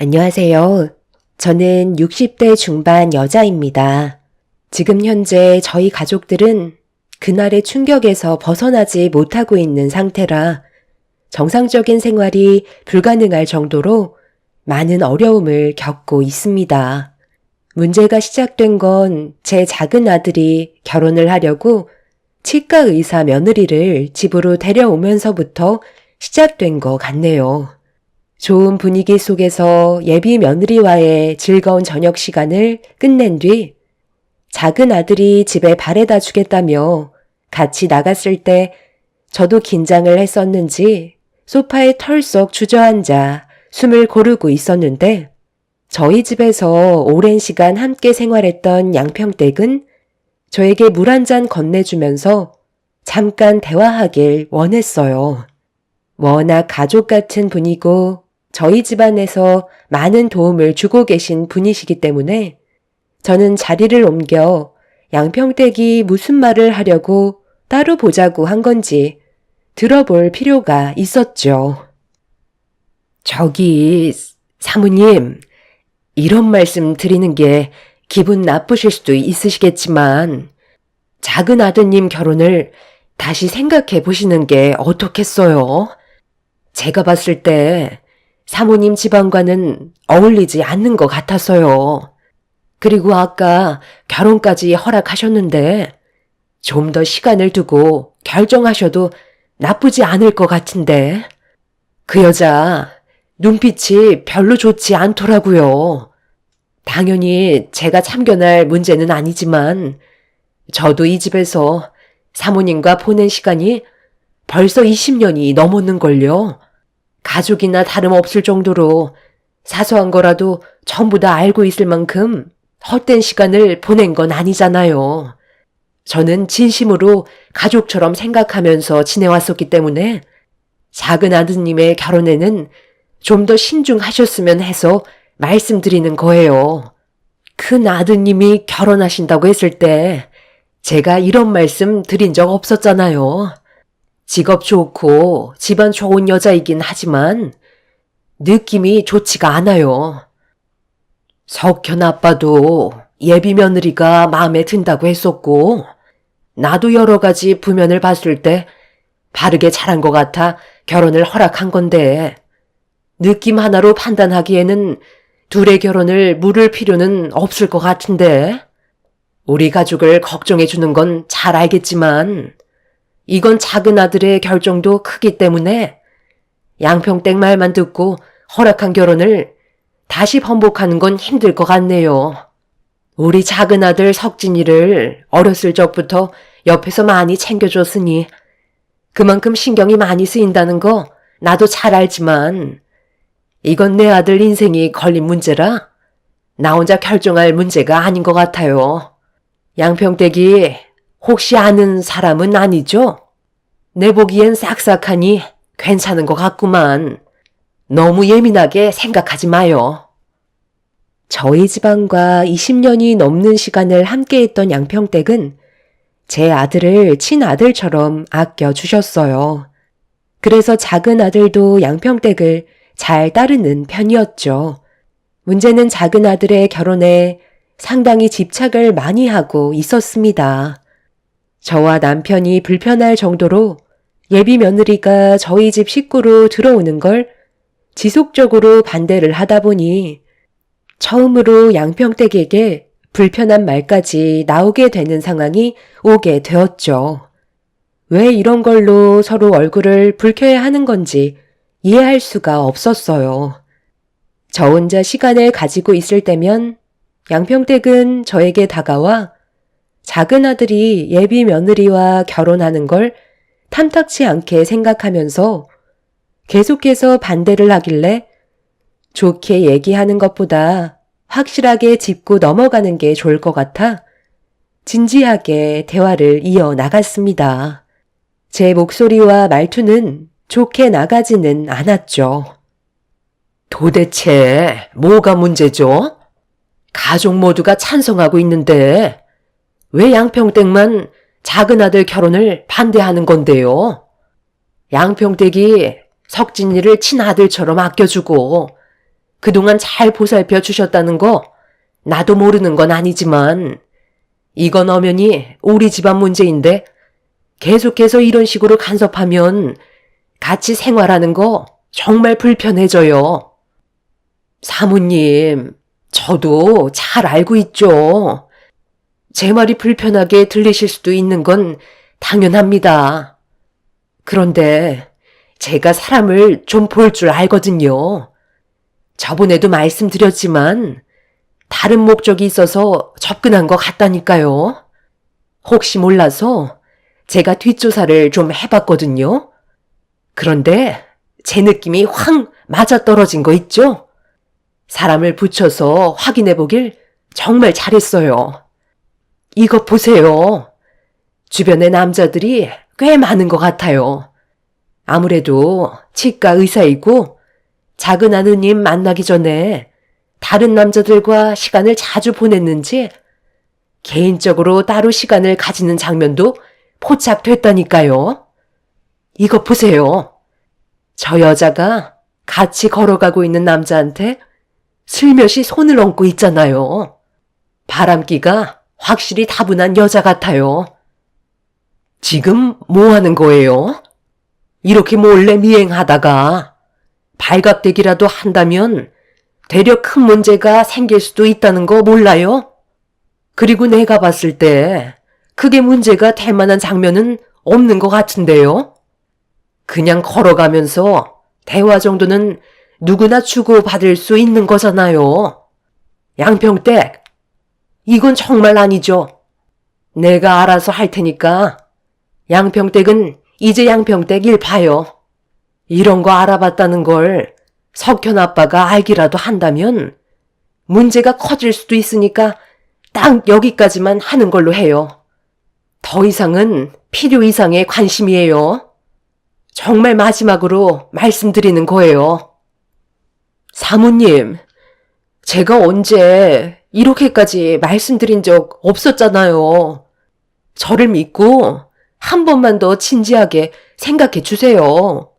안녕하세요. 저는 60대 중반 여자입니다. 지금 현재 저희 가족들은 그날의 충격에서 벗어나지 못하고 있는 상태라 정상적인 생활이 불가능할 정도로 많은 어려움을 겪고 있습니다. 문제가 시작된 건 제 작은 아들이 결혼을 하려고 치과 의사 며느리를 집으로 데려오면서부터 시작된 것 같네요. 좋은 분위기 속에서 예비 며느리와의 즐거운 저녁 시간을 끝낸 뒤 작은 아들이 집에 바래다 주겠다며 같이 나갔을 때 저도 긴장을 했었는지 소파에 털썩 주저앉아 숨을 고르고 있었는데 저희 집에서 오랜 시간 함께 생활했던 양평댁은 저에게 물 한 잔 건네주면서 잠깐 대화하길 원했어요. 워낙 가족 같은 분이고 저희 집안에서 많은 도움을 주고 계신 분이시기 때문에 저는 자리를 옮겨 양평댁이 무슨 말을 하려고 따로 보자고 한 건지 들어볼 필요가 있었죠. 저기, 사모님, 이런 말씀 드리는 게 기분 나쁘실 수도 있으시겠지만 작은 아드님 결혼을 다시 생각해 보시는 게 어떻겠어요? 제가 봤을 때 사모님 집안과는 어울리지 않는 것 같아서요. 그리고 아까 결혼까지 허락하셨는데 좀 더 시간을 두고 결정하셔도 나쁘지 않을 것 같은데. 그 여자 눈빛이 별로 좋지 않더라고요. 당연히 제가 참견할 문제는 아니지만 저도 이 집에서 사모님과 보낸 시간이 벌써 20년이 넘었는걸요. 가족이나 다름없을 정도로 사소한 거라도 전부 다 알고 있을 만큼 헛된 시간을 보낸 건 아니잖아요. 저는 진심으로 가족처럼 생각하면서 지내왔었기 때문에 작은 아드님의 결혼에는 좀 더 신중하셨으면 해서 말씀드리는 거예요. 큰 아드님이 결혼하신다고 했을 때 제가 이런 말씀 드린 적 없었잖아요. 직업 좋고 집안 좋은 여자이긴 하지만 느낌이 좋지가 않아요. 석현 아빠도 예비 며느리가 마음에 든다고 했었고 나도 여러 가지 부면을 봤을 때 바르게 잘한 것 같아 결혼을 허락한 건데 느낌 하나로 판단하기에는 둘의 결혼을 물을 필요는 없을 것 같은데 우리 가족을 걱정해 주는 건 잘 알겠지만 이건 작은 아들의 결정도 크기 때문에 양평댁 말만 듣고 허락한 결혼을 다시 번복하는 건 힘들 것 같네요. 우리 작은 아들 석진이를 어렸을 적부터 옆에서 많이 챙겨줬으니 그만큼 신경이 많이 쓰인다는 거 나도 잘 알지만 이건 내 아들 인생이 걸린 문제라 나 혼자 결정할 문제가 아닌 것 같아요. 양평댁이 혹시 아는 사람은 아니죠? 내 보기엔 싹싹하니 괜찮은 것 같구만. 너무 예민하게 생각하지 마요. 저희 집안과 20년이 넘는 시간을 함께했던 양평댁은 제 아들을 친아들처럼 아껴주셨어요. 그래서 작은 아들도 양평댁을 잘 따르는 편이었죠. 문제는 작은 아들의 결혼에 상당히 집착을 많이 하고 있었습니다. 저와 남편이 불편할 정도로 예비 며느리가 저희 집 식구로 들어오는 걸 지속적으로 반대를 하다 보니 처음으로 양평댁에게 불편한 말까지 나오게 되는 상황이 오게 되었죠. 왜 이런 걸로 서로 얼굴을 붉혀야 하는 건지 이해할 수가 없었어요. 저 혼자 시간을 가지고 있을 때면 양평댁은 저에게 다가와 작은 아들이 예비 며느리와 결혼하는 걸 탐탁치 않게 생각하면서 계속해서 반대를 하길래 좋게 얘기하는 것보다 확실하게 짚고 넘어가는 게 좋을 것 같아 진지하게 대화를 이어나갔습니다. 제 목소리와 말투는 좋게 나가지는 않았죠. 도대체 뭐가 문제죠? 가족 모두가 찬성하고 있는데 왜 양평댁만 작은 아들 결혼을 반대하는 건데요? 양평댁이 석진이를 친아들처럼 아껴주고 그동안 잘 보살펴 주셨다는 거 나도 모르는 건 아니지만 이건 엄연히 우리 집안 문제인데 계속해서 이런 식으로 간섭하면 같이 생활하는 거 정말 불편해져요. 사모님, 저도 잘 알고 있죠. 제 말이 불편하게 들리실 수도 있는 건 당연합니다. 그런데 제가 사람을 좀 볼 줄 알거든요. 저번에도 말씀드렸지만 다른 목적이 있어서 접근한 것 같다니까요. 혹시 몰라서 제가 뒷조사를 좀 해봤거든요. 그런데 제 느낌이 확 맞아떨어진 거 있죠? 사람을 붙여서 확인해 보길 정말 잘했어요. 이것 보세요. 주변에 남자들이 꽤 많은 것 같아요. 아무래도 치과 의사이고 작은 아드님 만나기 전에 다른 남자들과 시간을 자주 보냈는지 개인적으로 따로 시간을 가지는 장면도 포착됐다니까요. 이것 보세요. 저 여자가 같이 걸어가고 있는 남자한테 슬며시 손을 얹고 있잖아요. 바람기가 확실히 다분한 여자 같아요. 지금 뭐 하는 거예요? 이렇게 몰래 미행하다가 발각되기라도 한다면 되려 큰 문제가 생길 수도 있다는 거 몰라요? 그리고 내가 봤을 때 크게 문제가 될 만한 장면은 없는 것 같은데요? 그냥 걸어가면서 대화 정도는 누구나 주고받을 수 있는 거잖아요. 양평댁, 이건 정말 아니죠. 내가 알아서 할 테니까 양평댁은 이제 양평댁 일 봐요. 이런 거 알아봤다는 걸 석현 아빠가 알기라도 한다면 문제가 커질 수도 있으니까 딱 여기까지만 하는 걸로 해요. 더 이상은 필요 이상의 관심이에요. 정말 마지막으로 말씀드리는 거예요. 사모님, 제가 언제 이렇게까지 말씀드린 적 없었잖아요. 저를 믿고 한 번만 더 진지하게 생각해 주세요.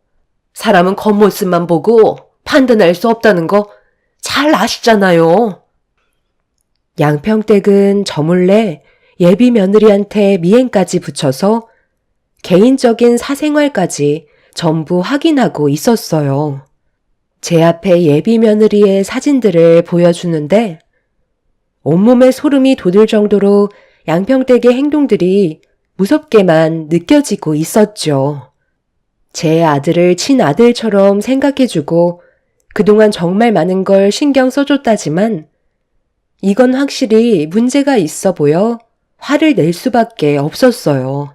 사람은 겉모습만 보고 판단할 수 없다는 거 잘 아시잖아요. 양평댁은 저 몰래 예비 며느리한테 미행까지 붙여서 개인적인 사생활까지 전부 확인하고 있었어요. 제 앞에 예비 며느리의 사진들을 보여주는데 온몸에 소름이 돋을 정도로 양평댁의 행동들이 무섭게만 느껴지고 있었죠. 제 아들을 친아들처럼 생각해주고 그동안 정말 많은 걸 신경 써줬다지만 이건 확실히 문제가 있어 보여 화를 낼 수밖에 없었어요.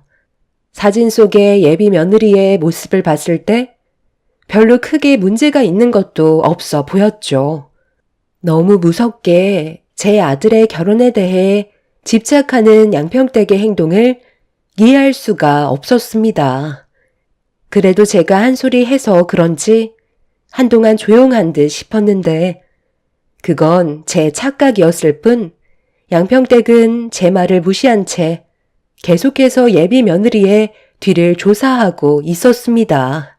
사진 속의 예비 며느리의 모습을 봤을 때 별로 크게 문제가 있는 것도 없어 보였죠. 너무 무섭게 제 아들의 결혼에 대해 집착하는 양평댁의 행동을 이해할 수가 없었습니다. 그래도 제가 한 소리 해서 그런지 한동안 조용한 듯 싶었는데 그건 제 착각이었을 뿐 양평댁은 제 말을 무시한 채 계속해서 예비 며느리의 뒤를 조사하고 있었습니다.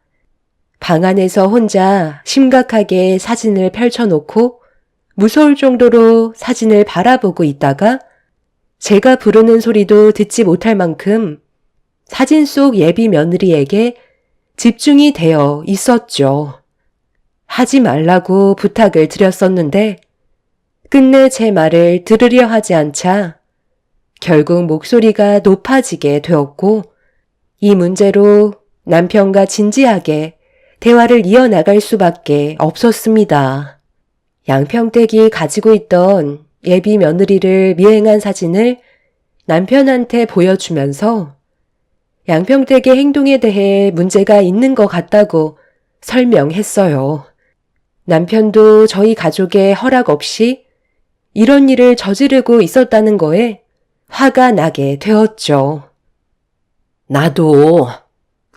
방 안에서 혼자 심각하게 사진을 펼쳐놓고 무서울 정도로 사진을 바라보고 있다가 제가 부르는 소리도 듣지 못할 만큼 사진 속 예비 며느리에게 집중이 되어 있었죠. 하지 말라고 부탁을 드렸었는데 끝내 제 말을 들으려 하지 않자 결국 목소리가 높아지게 되었고 이 문제로 남편과 진지하게 대화를 이어나갈 수밖에 없었습니다. 양평댁이 가지고 있던 예비 며느리를 미행한 사진을 남편한테 보여주면서 양평댁의 행동에 대해 문제가 있는 것 같다고 설명했어요. 남편도 저희 가족의 허락 없이 이런 일을 저지르고 있었다는 거에 화가 나게 되었죠. 나도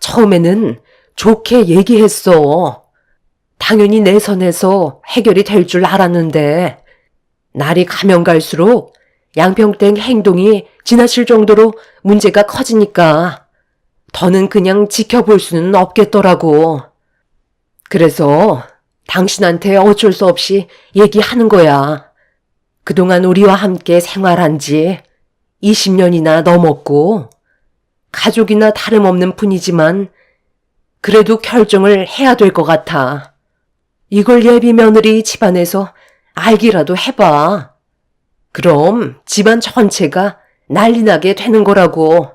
처음에는 좋게 얘기했어. 당연히 내 선에서 해결이 될 줄 알았는데 날이 가면 갈수록 양평댁 행동이 지나칠 정도로 문제가 커지니까 더는 그냥 지켜볼 수는 없겠더라고. 그래서 당신한테 어쩔 수 없이 얘기하는 거야. 그동안 우리와 함께 생활한 지 20년이나 넘었고, 가족이나 다름없는 분이지만, 그래도 결정을 해야 될 것 같아. 이걸 예비 며느리 집안에서 알기라도 해봐. 그럼 집안 전체가 난리 나게 되는 거라고.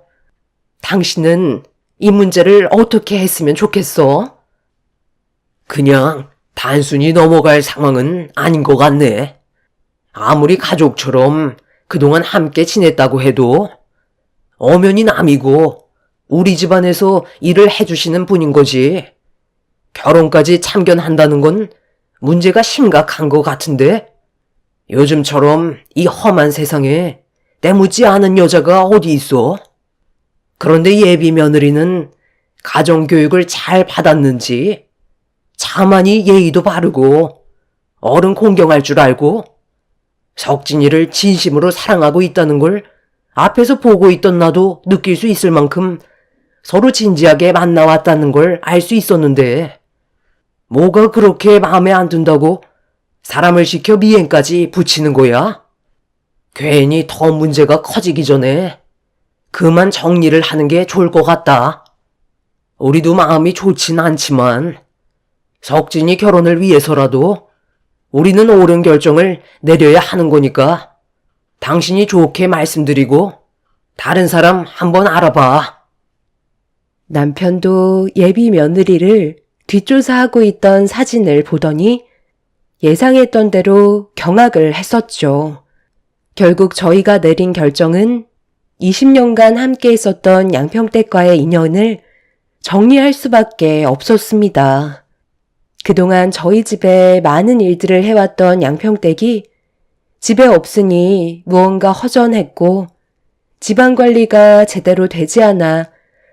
당신은 이 문제를 어떻게 했으면 좋겠어? 그냥 단순히 넘어갈 상황은 아닌 것 같네. 아무리 가족처럼 그동안 함께 지냈다고 해도 엄연히 남이고 우리 집안에서 일을 해주시는 분인 거지. 결혼까지 참견한다는 건 문제가 심각한 것 같은데? 요즘처럼 이 험한 세상에 때묻지 않은 여자가 어디 있어? 그런데 예비 며느리는 가정교육을 잘 받았는지 차마니 예의도 바르고 어른 공경할 줄 알고 석진이를 진심으로 사랑하고 있다는 걸 앞에서 보고 있던 나도 느낄 수 있을 만큼 서로 진지하게 만나왔다는 걸 알 수 있었는데 뭐가 그렇게 마음에 안 든다고 사람을 시켜 미행까지 붙이는 거야? 괜히 더 문제가 커지기 전에 그만 정리를 하는 게 좋을 것 같다. 우리도 마음이 좋진 않지만 석진이 결혼을 위해서라도 우리는 옳은 결정을 내려야 하는 거니까 당신이 좋게 말씀드리고 다른 사람 한번 알아봐. 남편도 예비 며느리를 뒷조사하고 있던 사진을 보더니 예상했던 대로 경악을 했었죠. 결국 저희가 내린 결정은 20년간 함께 있었던 양평댁과의 인연을 정리할 수밖에 없었습니다. 그동안 저희 집에 많은 일들을 해왔던 양평댁이 집에 없으니 무언가 허전했고 집안 관리가 제대로 되지 않아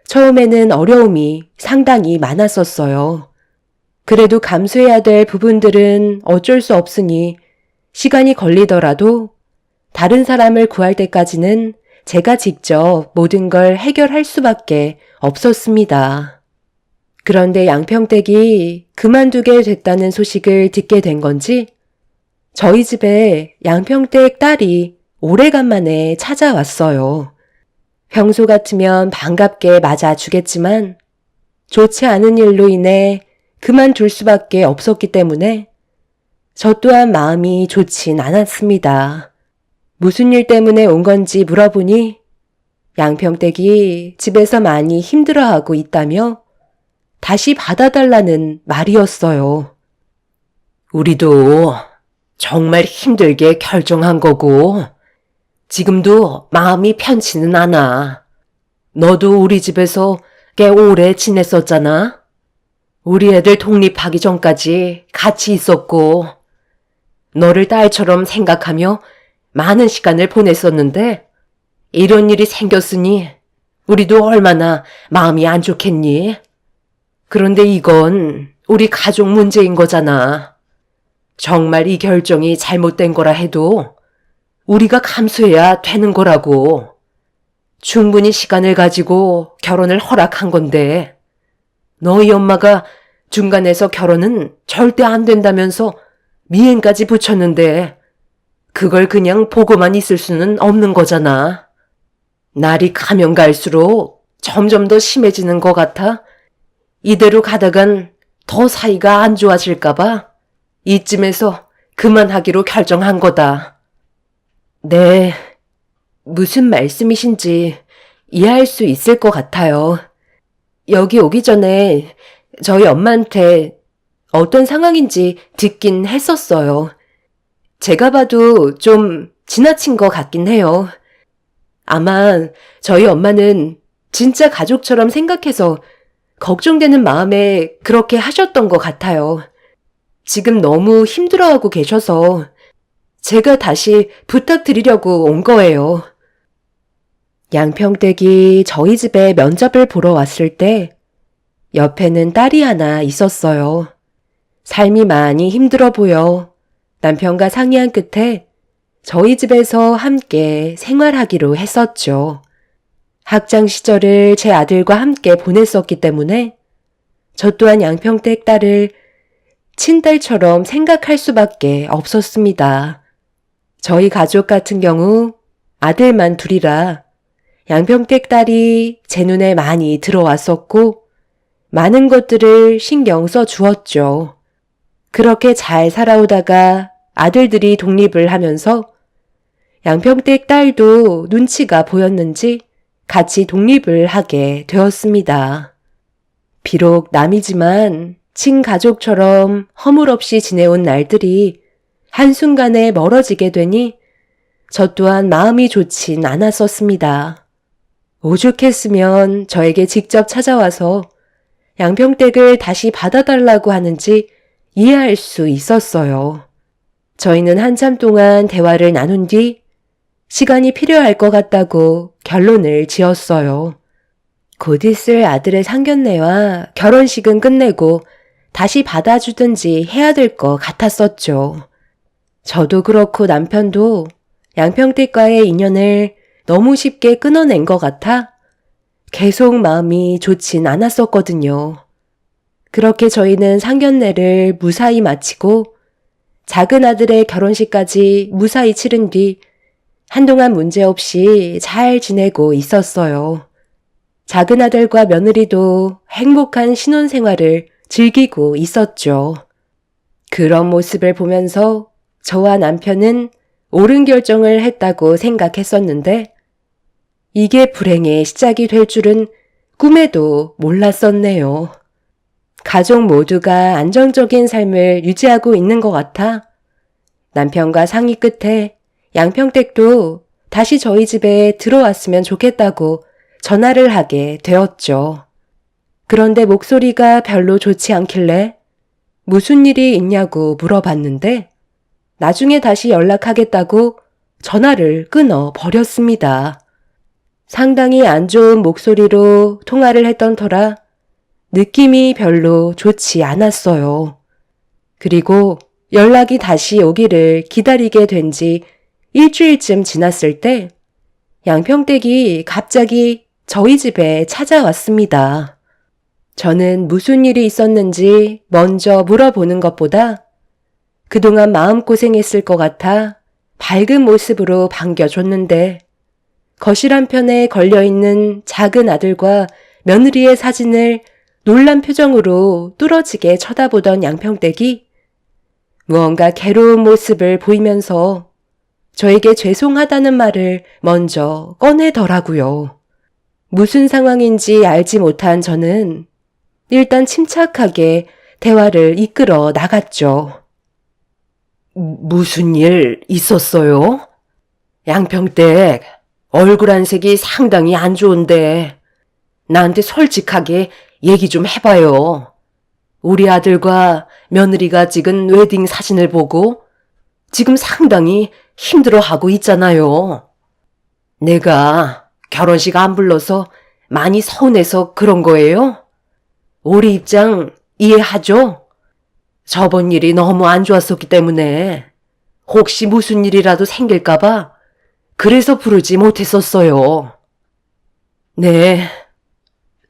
처음에는 어려움이 상당히 많았었어요. 그래도 감수해야 될 부분들은 어쩔 수 없으니 시간이 걸리더라도 다른 사람을 구할 때까지는 제가 직접 모든 걸 해결할 수밖에 없었습니다. 그런데 양평댁이 그만두게 됐다는 소식을 듣게 된 건지 저희 집에 양평댁 딸이 오래간만에 찾아왔어요. 평소 같으면 반갑게 맞아주겠지만 좋지 않은 일로 인해 그만둘 수밖에 없었기 때문에 저 또한 마음이 좋진 않았습니다. 무슨 일 때문에 온 건지 물어보니 양평댁이 집에서 많이 힘들어하고 있다며 다시 받아달라는 말이었어요. 우리도 정말 힘들게 결정한 거고 지금도 마음이 편치는 않아. 너도 우리 집에서 꽤 오래 지냈었잖아. 우리 애들 독립하기 전까지 같이 있었고 너를 딸처럼 생각하며 많은 시간을 보냈었는데 이런 일이 생겼으니 우리도 얼마나 마음이 안 좋겠니? 그런데 이건 우리 가족 문제인 거잖아. 정말 이 결정이 잘못된 거라 해도 우리가 감수해야 되는 거라고. 충분히 시간을 가지고 결혼을 허락한 건데 너희 엄마가 중간에서 결혼은 절대 안 된다면서 미행까지 붙였는데 그걸 그냥 보고만 있을 수는 없는 거잖아. 날이 가면 갈수록 점점 더 심해지는 것 같아. 이대로 가다간 더 사이가 안 좋아질까봐 이쯤에서 그만하기로 결정한 거다. 네, 무슨 말씀이신지 이해할 수 있을 것 같아요. 여기 오기 전에 저희 엄마한테 어떤 상황인지 듣긴 했었어요. 제가 봐도 좀 지나친 것 같긴 해요. 아마 저희 엄마는 진짜 가족처럼 생각해서 걱정되는 마음에 그렇게 하셨던 것 같아요. 지금 너무 힘들어하고 계셔서 제가 다시 부탁드리려고 온 거예요. 양평댁이 저희 집에 면접을 보러 왔을 때 옆에는 딸이 하나 있었어요. 삶이 많이 힘들어 보여 남편과 상의한 끝에 저희 집에서 함께 생활하기로 했었죠. 학창 시절을 제 아들과 함께 보냈었기 때문에 저 또한 양평댁 딸을 친딸처럼 생각할 수밖에 없었습니다. 저희 가족 같은 경우 아들만 둘이라 양평댁 딸이 제 눈에 많이 들어왔었고 많은 것들을 신경 써 주었죠. 그렇게 잘 살아오다가 아들들이 독립을 하면서 양평댁 딸도 눈치가 보였는지 같이 독립을 하게 되었습니다. 비록 남이지만 친가족처럼 허물없이 지내온 날들이 한순간에 멀어지게 되니 저 또한 마음이 좋진 않았었습니다. 오죽했으면 저에게 직접 찾아와서 양평댁을 다시 받아달라고 하는지 이해할 수 있었어요. 저희는 한참 동안 대화를 나눈 뒤 시간이 필요할 것 같다고 결론을 지었어요. 곧 있을 아들의 상견례와 결혼식은 끝내고 다시 받아주든지 해야 될 것 같았었죠. 저도 그렇고 남편도 양평댁과의 인연을 너무 쉽게 끊어낸 것 같아 계속 마음이 좋진 않았었거든요. 그렇게 저희는 상견례를 무사히 마치고 작은 아들의 결혼식까지 무사히 치른 뒤 한동안 문제없이 잘 지내고 있었어요. 작은 아들과 며느리도 행복한 신혼생활을 즐기고 있었죠. 그런 모습을 보면서 저와 남편은 옳은 결정을 했다고 생각했었는데 이게 불행의 시작이 될 줄은 꿈에도 몰랐었네요. 가족 모두가 안정적인 삶을 유지하고 있는 것 같아 남편과 상의 끝에 양평댁도 다시 저희 집에 들어왔으면 좋겠다고 전화를 하게 되었죠. 그런데 목소리가 별로 좋지 않길래 무슨 일이 있냐고 물어봤는데 나중에 다시 연락하겠다고 전화를 끊어 버렸습니다. 상당히 안 좋은 목소리로 통화를 했던 터라 느낌이 별로 좋지 않았어요. 그리고 연락이 다시 오기를 기다리게 된 지 일주일쯤 지났을 때 양평댁이 갑자기 저희 집에 찾아왔습니다. 저는 무슨 일이 있었는지 먼저 물어보는 것보다 그동안 마음고생했을 것 같아 밝은 모습으로 반겨줬는데 거실 한편에 걸려있는 작은 아들과 며느리의 사진을 놀란 표정으로 뚫어지게 쳐다보던 양평댁이 무언가 괴로운 모습을 보이면서 저에게 죄송하다는 말을 먼저 꺼내더라고요. 무슨 상황인지 알지 못한 저는 일단 침착하게 대화를 이끌어 나갔죠. 무슨 일 있었어요? 양평댁, 얼굴 안색이 상당히 안 좋은데 나한테 솔직하게 얘기 좀 해봐요. 우리 아들과 며느리가 찍은 웨딩 사진을 보고 지금 상당히 힘들어하고 있잖아요. 내가 결혼식 안 불러서 많이 서운해서 그런 거예요? 우리 입장 이해하죠? 저번 일이 너무 안 좋았었기 때문에 혹시 무슨 일이라도 생길까봐 그래서 부르지 못했었어요. 네,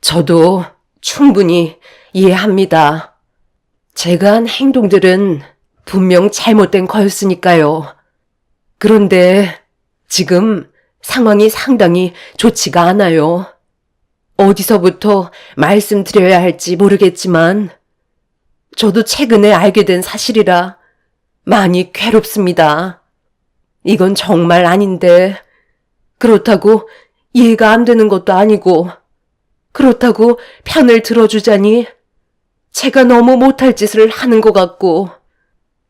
저도 충분히 이해합니다. 제가 한 행동들은 분명 잘못된 거였으니까요. 그런데 지금 상황이 상당히 좋지가 않아요. 어디서부터 말씀드려야 할지 모르겠지만 저도 최근에 알게 된 사실이라 많이 괴롭습니다. 이건 정말 아닌데 그렇다고 이해가 안 되는 것도 아니고 그렇다고 편을 들어주자니 제가 너무 못할 짓을 하는 것 같고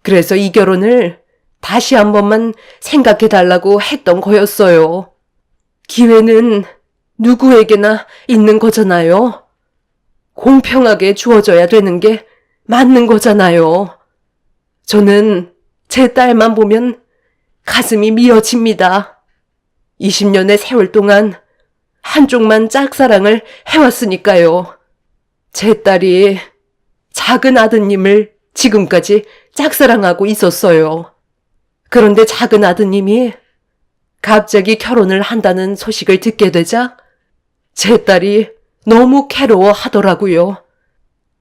그래서 이 결혼을 다시 한 번만 생각해달라고 했던 거였어요. 기회는 누구에게나 있는 거잖아요. 공평하게 주어져야 되는 게 맞는 거잖아요. 저는 제 딸만 보면 가슴이 미어집니다. 20년의 세월 동안 한쪽만 짝사랑을 해왔으니까요. 제 딸이 작은 아드님을 지금까지 짝사랑하고 있었어요. 그런데 작은 아드님이 갑자기 결혼을 한다는 소식을 듣게 되자 제 딸이 너무 괴로워하더라고요.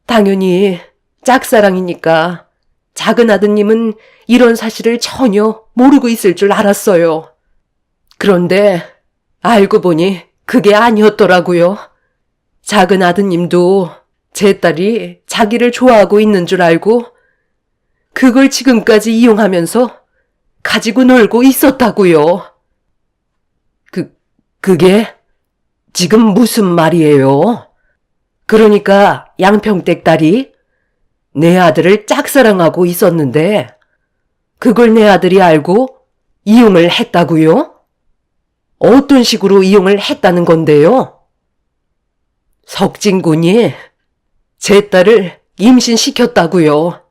당연히 짝사랑이니까 작은 아드님은 이런 사실을 전혀 모르고 있을 줄 알았어요. 그런데 알고 보니 그게 아니었더라고요. 작은 아드님도 제 딸이 자기를 좋아하고 있는 줄 알고 그걸 지금까지 이용하면서 가지고 놀고 있었다고요. 그게 지금 무슨 말이에요? 그러니까 양평댁 딸이 내 아들을 짝사랑하고 있었는데 그걸 내 아들이 알고 이용을 했다고요? 어떤 식으로 이용을 했다는 건데요? 석진군이 제 딸을 임신시켰다고요.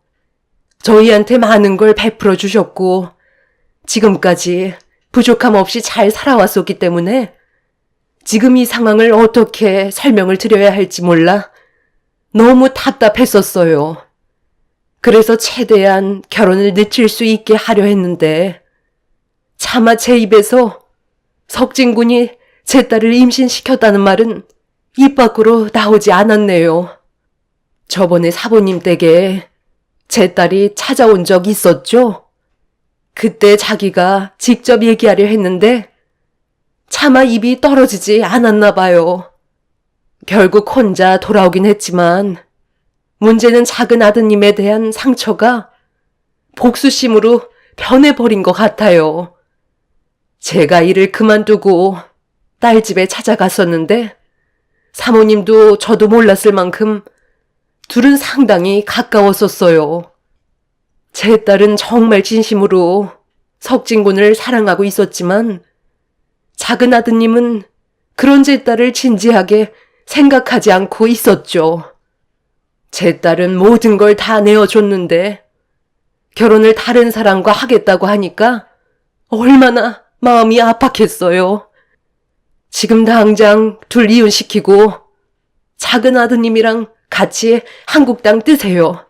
저희한테 많은 걸 베풀어 주셨고 지금까지 부족함 없이 잘 살아왔었기 때문에 지금 이 상황을 어떻게 설명을 드려야 할지 몰라 너무 답답했었어요. 그래서 최대한 결혼을 늦출 수 있게 하려 했는데 차마 제 입에서 석진군이 제 딸을 임신시켰다는 말은 입 밖으로 나오지 않았네요. 저번에 사부님 댁에 제 딸이 찾아온 적 있었죠? 그때 자기가 직접 얘기하려 했는데 차마 입이 떨어지지 않았나 봐요. 결국 혼자 돌아오긴 했지만 문제는 작은 아드님에 대한 상처가 복수심으로 변해버린 것 같아요. 제가 일을 그만두고 딸 집에 찾아갔었는데 사모님도 저도 몰랐을 만큼 둘은 상당히 가까웠었어요. 제 딸은 정말 진심으로 석진군을 사랑하고 있었지만 작은 아드님은 그런 제 딸을 진지하게 생각하지 않고 있었죠. 제 딸은 모든 걸 다 내어줬는데 결혼을 다른 사람과 하겠다고 하니까 얼마나 마음이 아팠겠어요. 지금 당장 둘 이혼시키고 작은 아드님이랑 같이 한국 땅 뜨세요.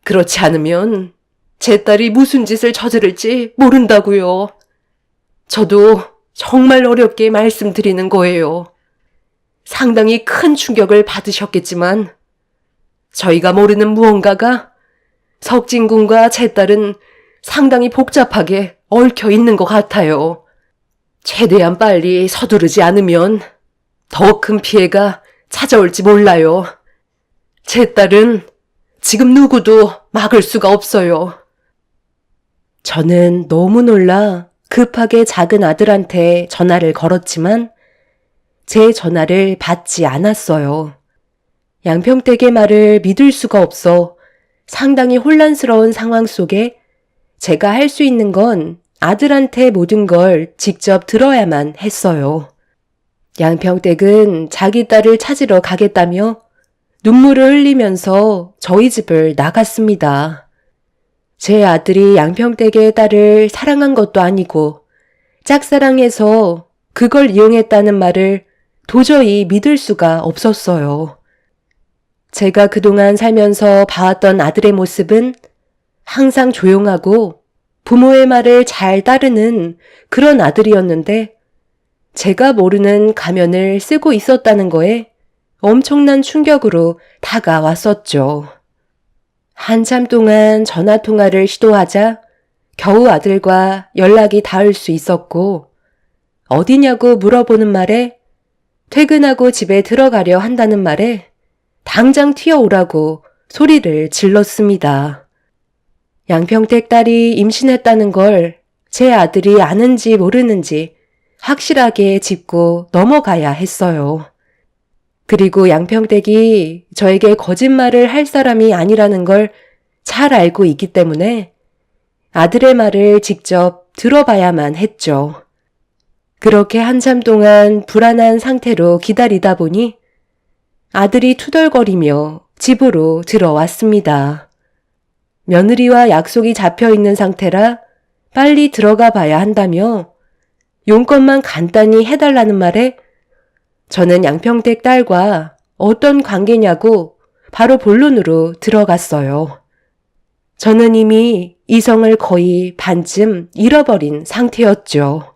그렇지 않으면 제 딸이 무슨 짓을 저지를지 모른다고요. 저도 정말 어렵게 말씀드리는 거예요. 상당히 큰 충격을 받으셨겠지만 저희가 모르는 무언가가 석진군과 제 딸은 상당히 복잡하게 얽혀 있는 것 같아요. 최대한 빨리 서두르지 않으면 더 큰 피해가 찾아올지 몰라요. 제 딸은 지금 누구도 막을 수가 없어요. 저는 너무 놀라 급하게 작은 아들한테 전화를 걸었지만 제 전화를 받지 않았어요. 양평댁의 말을 믿을 수가 없어 상당히 혼란스러운 상황 속에 제가 할 수 있는 건 아들한테 모든 걸 직접 들어야만 했어요. 양평댁은 자기 딸을 찾으러 가겠다며 눈물을 흘리면서 저희 집을 나갔습니다. 제 아들이 양평댁의 딸을 사랑한 것도 아니고 짝사랑해서 그걸 이용했다는 말을 도저히 믿을 수가 없었어요. 제가 그동안 살면서 봐왔던 아들의 모습은 항상 조용하고 부모의 말을 잘 따르는 그런 아들이었는데 제가 모르는 가면을 쓰고 있었다는 거에 엄청난 충격으로 다가왔었죠. 한참 동안 전화통화를 시도하자 겨우 아들과 연락이 닿을 수 있었고 어디냐고 물어보는 말에 퇴근하고 집에 들어가려 한다는 말에 당장 튀어오라고 소리를 질렀습니다. 양평댁 딸이 임신했다는 걸 제 아들이 아는지 모르는지 확실하게 짚고 넘어가야 했어요. 그리고 양평댁이 저에게 거짓말을 할 사람이 아니라는 걸 잘 알고 있기 때문에 아들의 말을 직접 들어봐야만 했죠. 그렇게 한참 동안 불안한 상태로 기다리다 보니 아들이 투덜거리며 집으로 들어왔습니다. 며느리와 약속이 잡혀 있는 상태라 빨리 들어가 봐야 한다며 용건만 간단히 해달라는 말에 저는 양평댁 딸과 어떤 관계냐고 바로 본론으로 들어갔어요. 저는 이미 이성을 거의 반쯤 잃어버린 상태였죠.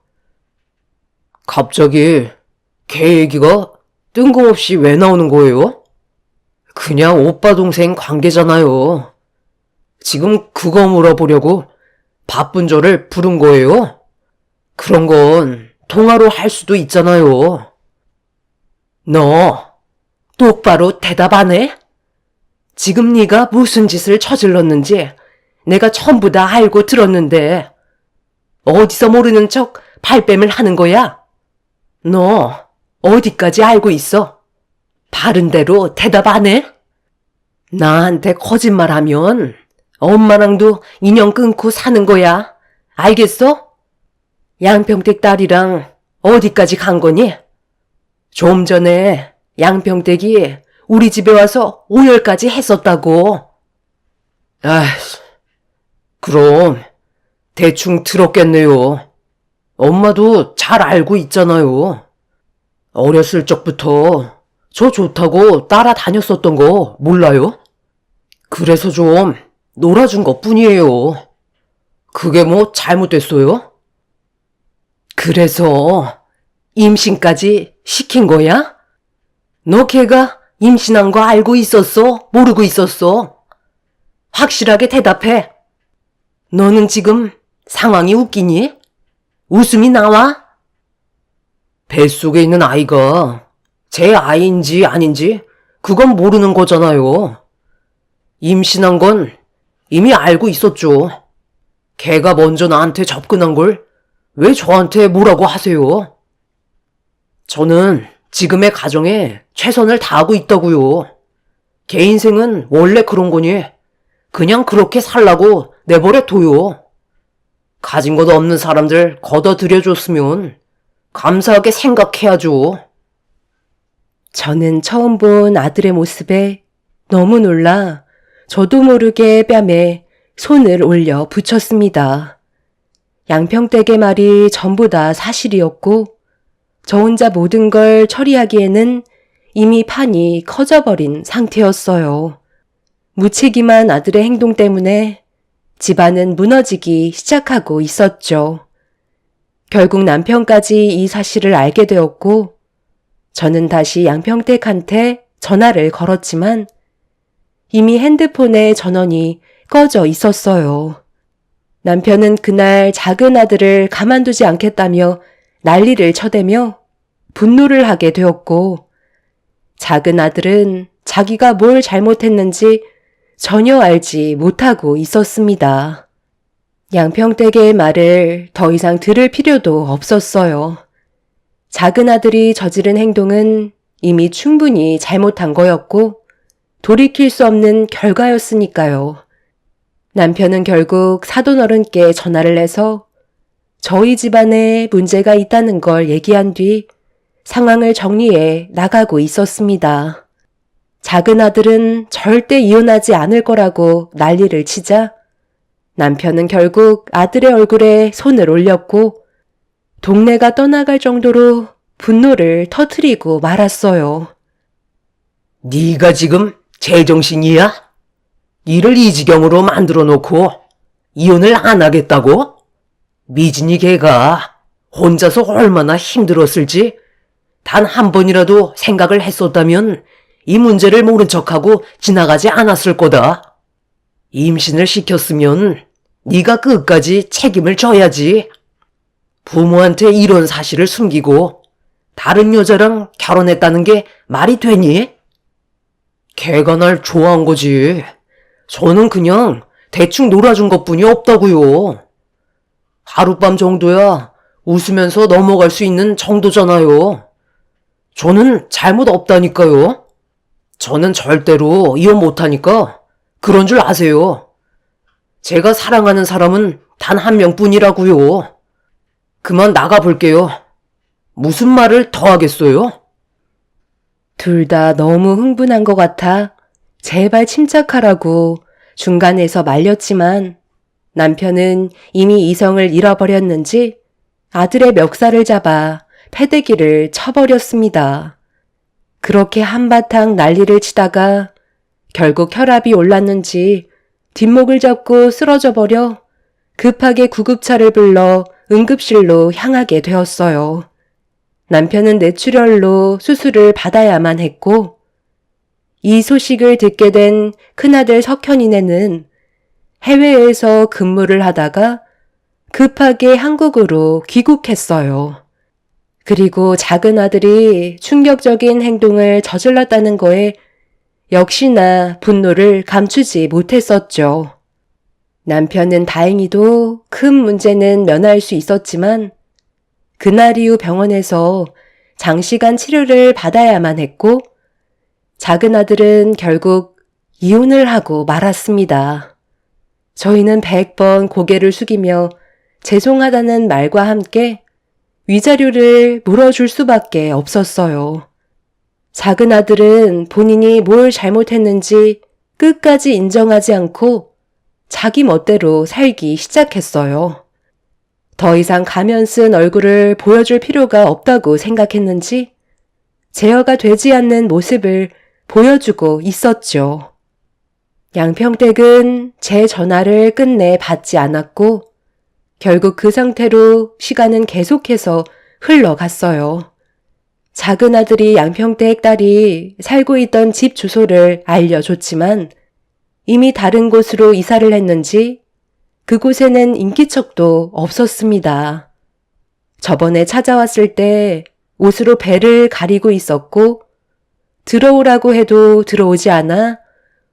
갑자기 걔 얘기가 뜬금없이 왜 나오는 거예요? 그냥 오빠 동생 관계잖아요. 지금 그거 물어보려고 바쁜 저를 부른 거예요? 그런 건 통화로 할 수도 있잖아요. 너 똑바로 대답 안 해? 지금 네가 무슨 짓을 저질렀는지 내가 전부 다 알고 들었는데 어디서 모르는 척 발뺌을 하는 거야? 너 어디까지 알고 있어? 바른 대로 대답 안 해? 나한테 거짓말하면 엄마랑도 인연 끊고 사는 거야. 알겠어? 양평댁 딸이랑 어디까지 간 거니? 좀 전에 양평댁이 우리 집에 와서 오열까지 했었다고. 아휴, 그럼 대충 들었겠네요. 엄마도 잘 알고 있잖아요. 어렸을 적부터 저 좋다고 따라다녔었던 거 몰라요? 그래서 좀 놀아준 것뿐이에요. 그게 뭐 잘못됐어요? 그래서 임신까지 시킨 거야? 너 걔가 임신한 거 알고 있었어? 모르고 있었어? 확실하게 대답해. 너는 지금 상황이 웃기니? 웃음이 나와? 뱃속에 있는 아이가 제 아이인지 아닌지 그건 모르는 거잖아요. 임신한 건 이미 알고 있었죠. 걔가 먼저 나한테 접근한 걸 왜 저한테 뭐라고 하세요? 저는 지금의 가정에 최선을 다하고 있다고요. 걔 인생은 원래 그런 거니 그냥 그렇게 살라고 내버려 둬요. 가진 것 없는 사람들 걷어들여줬으면 감사하게 생각해야죠. 저는 처음 본 아들의 모습에 너무 놀라 저도 모르게 뺨에 손을 올려 붙였습니다. 양평댁의 말이 전부 다 사실이었고 저 혼자 모든 걸 처리하기에는 이미 판이 커져버린 상태였어요. 무책임한 아들의 행동 때문에 집안은 무너지기 시작하고 있었죠. 결국 남편까지 이 사실을 알게 되었고 저는 다시 양평댁한테 전화를 걸었지만 이미 핸드폰의 전원이 꺼져 있었어요. 남편은 그날 작은 아들을 가만두지 않겠다며 난리를 쳐대며 분노를 하게 되었고 작은 아들은 자기가 뭘 잘못했는지 전혀 알지 못하고 있었습니다. 양평댁의 말을 더 이상 들을 필요도 없었어요. 작은 아들이 저지른 행동은 이미 충분히 잘못한 거였고 돌이킬 수 없는 결과였으니까요. 남편은 결국 사돈어른께 전화를 해서 저희 집안에 문제가 있다는 걸 얘기한 뒤 상황을 정리해 나가고 있었습니다. 작은 아들은 절대 이혼하지 않을 거라고 난리를 치자 남편은 결국 아들의 얼굴에 손을 올렸고 동네가 떠나갈 정도로 분노를 터뜨리고 말았어요. 네가 지금 제정신이야? 일을 이 지경으로 만들어 놓고 이혼을 안 하겠다고? 미진이 걔가 혼자서 얼마나 힘들었을지 단 한 번이라도 생각을 했었다면 이 문제를 모른 척하고 지나가지 않았을 거다. 임신을 시켰으면 네가 끝까지 책임을 져야지. 부모한테 이런 사실을 숨기고 다른 여자랑 결혼했다는 게 말이 되니? 걔가 날 좋아한 거지. 저는 그냥 대충 놀아준 것뿐이 없다고요. 하룻밤 정도야 웃으면서 넘어갈 수 있는 정도잖아요. 저는 잘못 없다니까요. 저는 절대로 이혼 못하니까 그런 줄 아세요. 제가 사랑하는 사람은 단 한 명뿐이라고요. 그만 나가볼게요. 무슨 말을 더 하겠어요? 둘 다 너무 흥분한 것 같아 제발 침착하라고 중간에서 말렸지만 남편은 이미 이성을 잃어버렸는지 아들의 멱살을 잡아 패대기를 쳐버렸습니다. 그렇게 한바탕 난리를 치다가 결국 혈압이 올랐는지 뒷목을 잡고 쓰러져 버려 급하게 구급차를 불러 응급실로 향하게 되었어요. 남편은 뇌출혈로 수술을 받아야만 했고 이 소식을 듣게 된 큰아들 석현이네는 해외에서 근무를 하다가 급하게 한국으로 귀국했어요. 그리고 작은 아들이 충격적인 행동을 저질렀다는 거에 역시나 분노를 감추지 못했었죠. 남편은 다행히도 큰 문제는 면할 수 있었지만 그날 이후 병원에서 장시간 치료를 받아야만 했고 작은 아들은 결국 이혼을 하고 말았습니다. 저희는 100번 고개를 숙이며 죄송하다는 말과 함께 위자료를 물어줄 수밖에 없었어요. 작은 아들은 본인이 뭘 잘못했는지 끝까지 인정하지 않고 자기 멋대로 살기 시작했어요. 더 이상 가면 쓴 얼굴을 보여줄 필요가 없다고 생각했는지 제어가 되지 않는 모습을 보여주고 있었죠. 양평댁은 제 전화를 끝내 받지 않았고 결국 그 상태로 시간은 계속해서 흘러갔어요. 작은 아들이 양평댁 딸이 살고 있던 집 주소를 알려줬지만 이미 다른 곳으로 이사를 했는지 그곳에는 인기척도 없었습니다. 저번에 찾아왔을 때 옷으로 배를 가리고 있었고 들어오라고 해도 들어오지 않아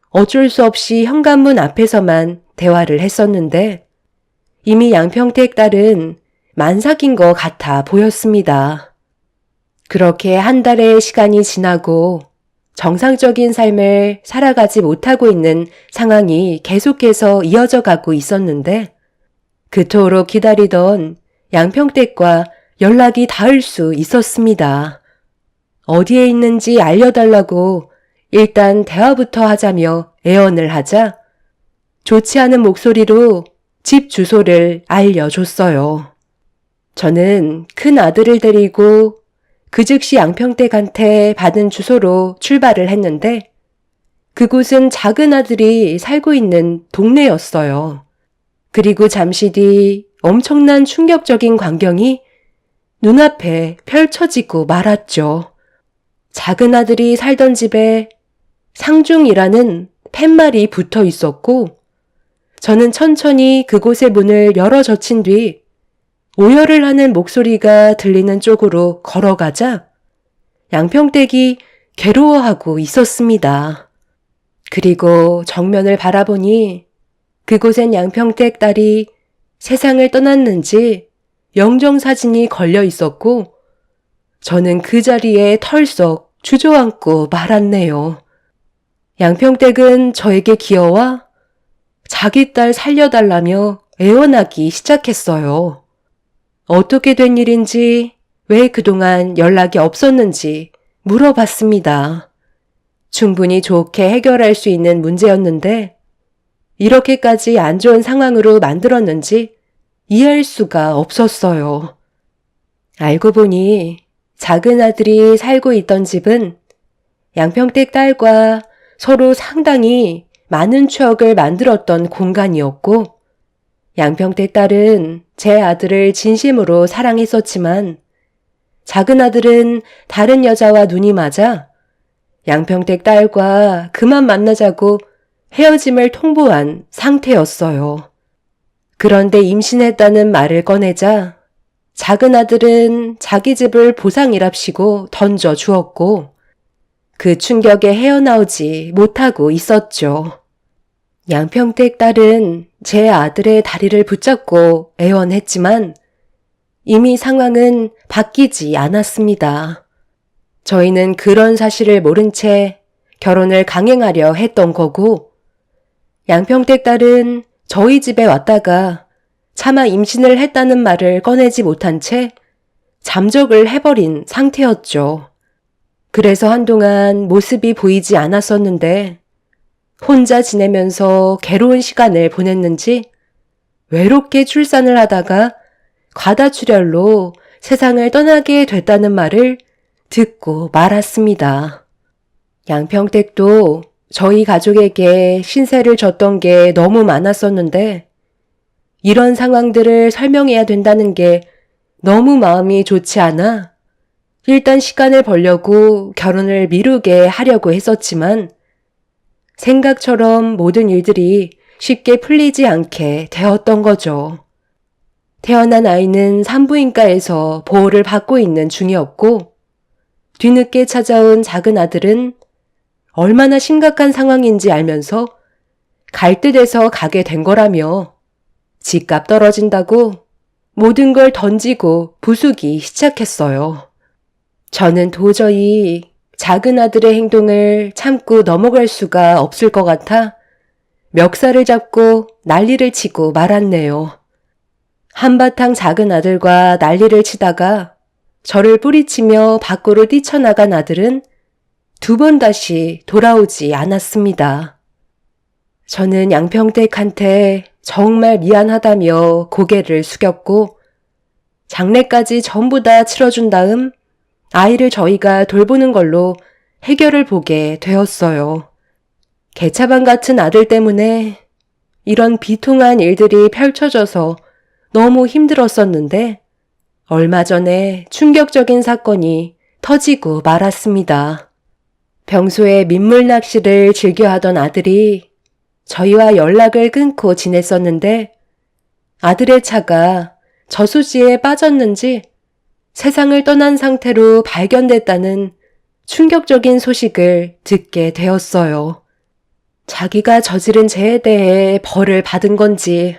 어쩔 수 없이 현관문 앞에서만 대화를 했었는데 이미 양평택 딸은 만삭인 것 같아 보였습니다. 그렇게 한 달의 시간이 지나고 정상적인 삶을 살아가지 못하고 있는 상황이 계속해서 이어져 가고 있었는데 그토록 기다리던 양평댁과 연락이 닿을 수 있었습니다. 어디에 있는지 알려달라고 일단 대화부터 하자며 애원을 하자 좋지 않은 목소리로 집 주소를 알려줬어요. 저는 큰 아들을 데리고 그 즉시 양평댁한테 받은 주소로 출발을 했는데 그곳은 작은 아들이 살고 있는 동네였어요. 그리고 잠시 뒤 엄청난 충격적인 광경이 눈앞에 펼쳐지고 말았죠. 작은 아들이 살던 집에 상중이라는 팻말이 붙어 있었고 저는 천천히 그곳의 문을 열어 젖힌 뒤 오열을 하는 목소리가 들리는 쪽으로 걸어가자 양평댁이 괴로워하고 있었습니다. 그리고 정면을 바라보니 그곳엔 양평댁 딸이 세상을 떠났는지 영정사진이 걸려 있었고 저는 그 자리에 털썩 주저앉고 말았네요. 양평댁은 저에게 기어와 자기 딸 살려달라며 애원하기 시작했어요. 어떻게 된 일인지 왜 그동안 연락이 없었는지 물어봤습니다. 충분히 좋게 해결할 수 있는 문제였는데 이렇게까지 안 좋은 상황으로 만들었는지 이해할 수가 없었어요. 알고 보니 작은 아들이 살고 있던 집은 양평댁 딸과 서로 상당히 많은 추억을 만들었던 공간이었고 양평댁 딸은 제 아들을 진심으로 사랑했었지만 작은 아들은 다른 여자와 눈이 맞아 양평댁 딸과 그만 만나자고 헤어짐을 통보한 상태였어요. 그런데 임신했다는 말을 꺼내자 작은 아들은 자기 집을 보상이랍시고 던져 주었고 그 충격에 헤어나오지 못하고 있었죠. 양평댁 딸은 제 아들의 다리를 붙잡고 애원했지만 이미 상황은 바뀌지 않았습니다. 저희는 그런 사실을 모른 채 결혼을 강행하려 했던 거고 양평댁 딸은 저희 집에 왔다가 차마 임신을 했다는 말을 꺼내지 못한 채 잠적을 해버린 상태였죠. 그래서 한동안 모습이 보이지 않았었는데 혼자 지내면서 괴로운 시간을 보냈는지 외롭게 출산을 하다가 과다출혈로 세상을 떠나게 됐다는 말을 듣고 말았습니다. 양평댁도 저희 가족에게 신세를 졌던 게 너무 많았었는데 이런 상황들을 설명해야 된다는 게 너무 마음이 좋지 않아 일단 시간을 벌려고 결혼을 미루게 하려고 했었지만 생각처럼 모든 일들이 쉽게 풀리지 않게 되었던 거죠. 태어난 아이는 산부인과에서 보호를 받고 있는 중이었고, 뒤늦게 찾아온 작은 아들은 얼마나 심각한 상황인지 알면서 갈 듯해서 가게 된 거라며 집값 떨어진다고 모든 걸 던지고 부수기 시작했어요. 저는 도저히 작은 아들의 행동을 참고 넘어갈 수가 없을 것 같아 멱살을 잡고 난리를 치고 말았네요. 한바탕 작은 아들과 난리를 치다가 저를 뿌리치며 밖으로 뛰쳐나간 아들은 2번 다시 돌아오지 않았습니다. 저는 양평댁한테 정말 미안하다며 고개를 숙였고 장례까지 전부 다 치러준 다음 아이를 저희가 돌보는 걸로 해결을 보게 되었어요. 개차반 같은 아들 때문에 이런 비통한 일들이 펼쳐져서 너무 힘들었었는데 얼마 전에 충격적인 사건이 터지고 말았습니다. 평소에 민물 낚시를 즐겨하던 아들이 저희와 연락을 끊고 지냈었는데 아들의 차가 저수지에 빠졌는지 세상을 떠난 상태로 발견됐다는 충격적인 소식을 듣게 되었어요. 자기가 저지른 죄에 대해 벌을 받은 건지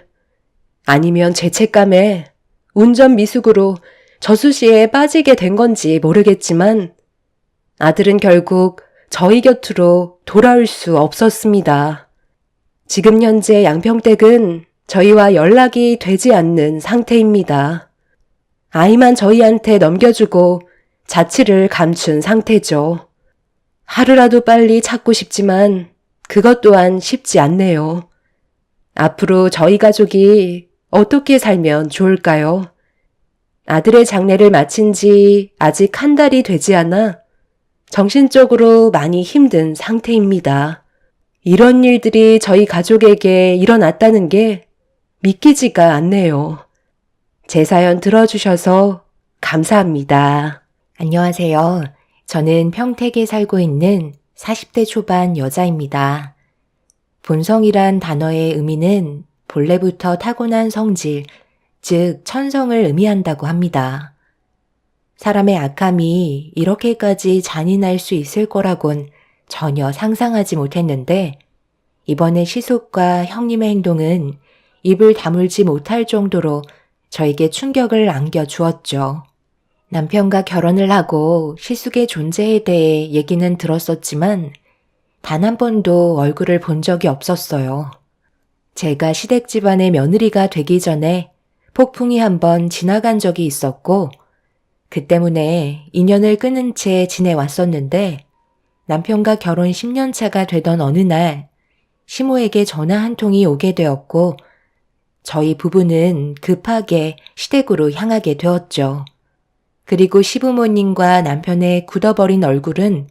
아니면 죄책감에 운전 미숙으로 저수지에 빠지게 된 건지 모르겠지만 아들은 결국 저희 곁으로 돌아올 수 없었습니다. 지금 현재 양평댁은 저희와 연락이 되지 않는 상태입니다. 아이만 저희한테 넘겨주고 자취를 감춘 상태죠. 하루라도 빨리 찾고 싶지만 그것 또한 쉽지 않네요. 앞으로 저희 가족이 어떻게 살면 좋을까요? 아들의 장례를 마친 지 아직 1달이 되지 않아 정신적으로 많이 힘든 상태입니다. 이런 일들이 저희 가족에게 일어났다는 게 믿기지가 않네요. 제 사연 들어주셔서 감사합니다. 안녕하세요. 저는 평택에 살고 있는 40대 초반 여자입니다. 본성이란 단어의 의미는 본래부터 타고난 성질, 즉 천성을 의미한다고 합니다. 사람의 악함이 이렇게까지 잔인할 수 있을 거라곤 전혀 상상하지 못했는데 이번에 시숙과 형님의 행동은 입을 다물지 못할 정도로 저에게 충격을 안겨주었죠. 남편과 결혼을 하고 시숙의 존재에 대해 얘기는 들었었지만 단 한 번도 얼굴을 본 적이 없었어요. 제가 시댁 집안의 며느리가 되기 전에 폭풍이 한 번 지나간 적이 있었고 그 때문에 인연을 끊은 채 지내왔었는데 남편과 결혼 10년 차가 되던 어느 날 시모에게 전화 한 통이 오게 되었고 저희 부부는 급하게 시댁으로 향하게 되었죠. 그리고 시부모님과 남편의 굳어버린 얼굴은